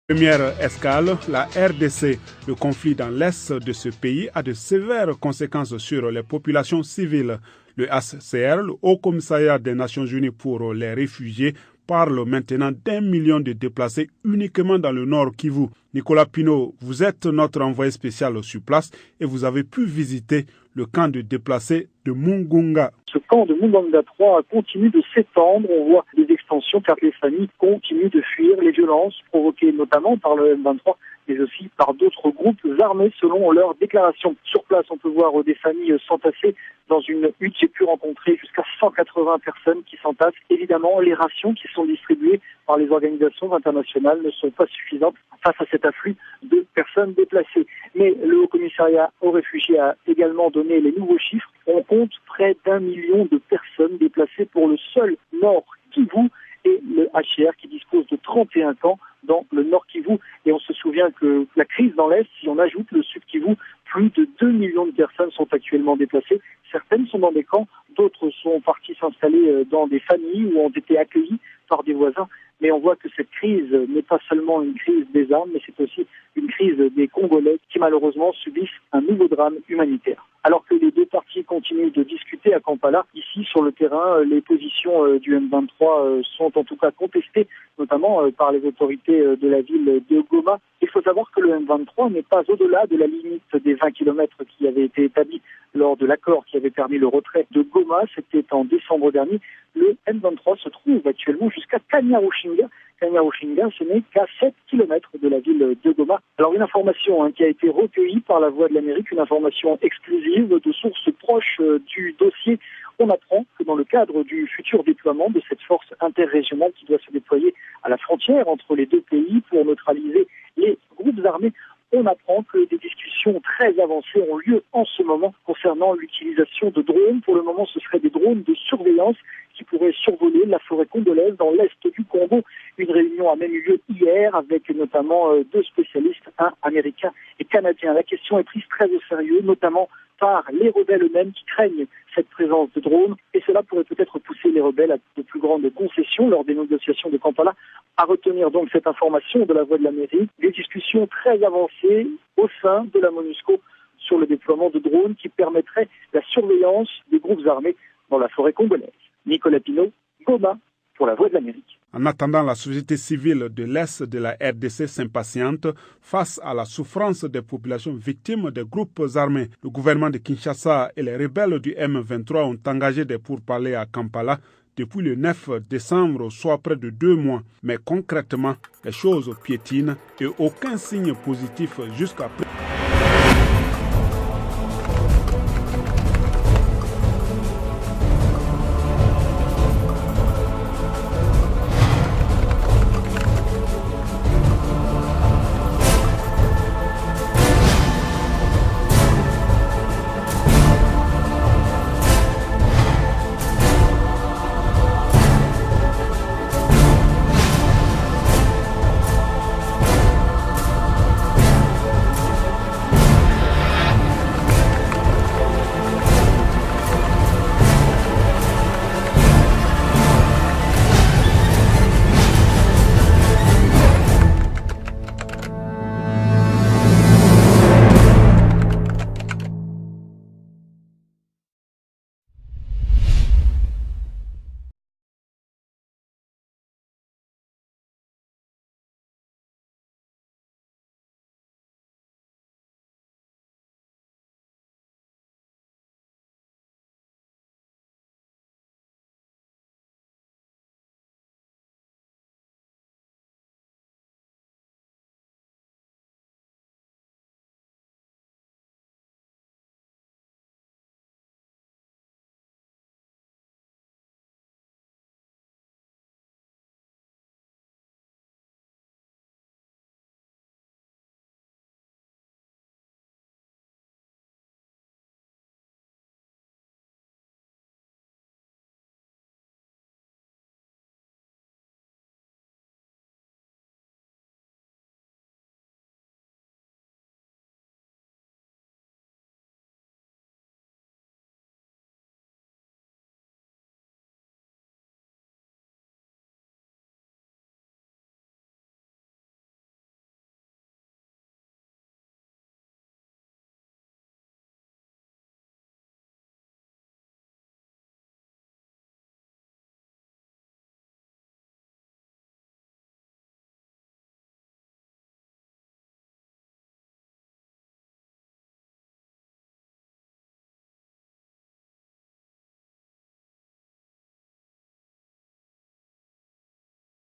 Première escale, la RDC. Le conflit dans l'est de ce pays a de sévères conséquences sur les populations civiles. Le HCR, le Haut Commissariat des Nations Unies pour les réfugiés, parle maintenant d'1 million de déplacés uniquement dans le Nord Kivu. Nicolas Pinault, vous êtes notre envoyé spécial sur place et vous avez pu visiter le camp de déplacés de Mungunga. Ce camp de Mungunga 3 continue de s'étendre. On voit des extensions car les familles continuent de fuir les violences provoquées notamment par le M23, mais aussi par d'autres groupes armés selon leurs déclarations. Sur place, on peut voir des familles s'entasser dans une hutte. J'ai pu rencontrer jusqu'à 180 personnes qui s'entassent. Évidemment, les rations qui sont distribuées par les organisations internationales ne sont pas suffisantes face à cet afflux de personnes déplacées. Mais le Haut Commissariat aux réfugiés a également donné les nouveaux chiffres. On compte près d'1 million de personnes déplacées pour le seul Nord Kivu et le HCR qui dispose de 31 camps dans le Nord Kivu. Et on se souvient que la crise dans l'Est, si on ajoute le Sud Kivu, plus de 2 millions de personnes sont actuellement déplacées. Certaines sont dans des camps, d'autres sont parties s'installer dans des familles ou ont été accueillies par des voisins. Mais on voit que cette crise n'est pas seulement une crise des armes, mais c'est aussi une crise des Congolais qui malheureusement subissent un nouveau drame humanitaire. Alors que les deux parties continuent de discuter à Kampala, ici sur le terrain, les positions du M23 sont en tout cas contestées, notamment par les autorités de la ville de Goma. Il faut savoir que le M23 n'est pas au-delà de la limite des 20 km qui avait été établie lors de l'accord qui avait permis le retrait de Goma. C'était en décembre dernier. Le M23 se trouve actuellement jusqu'à Kanyarushinga. Kanyarushinga, ce n'est qu'à 7 km de la ville de Goma. Alors une information qui a été recueillie par la Voix de l'Amérique, une information exclusive de sources proches du dossier. On apprend que dans le cadre du futur déploiement de cette force interrégionale qui doit se déployer à la frontière entre les deux pays pour neutraliser les groupes armés, on apprend que des discussions très avancées ont lieu en ce moment concernant l'utilisation de drones. Pour le moment, ce seraient des drones de surveillance qui pourraient survoler la forêt congolaise dans l'est du Congo. Une réunion a même eu lieu hier avec notamment deux spécialistes, un américain et canadien. La question est prise très au sérieux, notamment par les rebelles eux-mêmes qui craignent cette présence de drones. Et cela pourrait peut-être pousser les rebelles à de plus grandes concessions lors des négociations de Kampala. À retenir donc cette information de la Voix de l'Amérique, des discussions très avancées au sein de la MONUSCO sur le déploiement de drones qui permettraient la surveillance des groupes armés dans la forêt congolaise. Nicolas Pinault, Goma, pour la Voix de l'Amérique. En attendant, la société civile de l'Est de la RDC s'impatiente face à la souffrance des populations victimes des groupes armés. Le gouvernement de Kinshasa et les rebelles du M23 ont engagé des pourparlers à Kampala depuis le 9 décembre, soit près de 2 mois. Mais concrètement, les choses piétinent et aucun signe positif jusqu'à présent.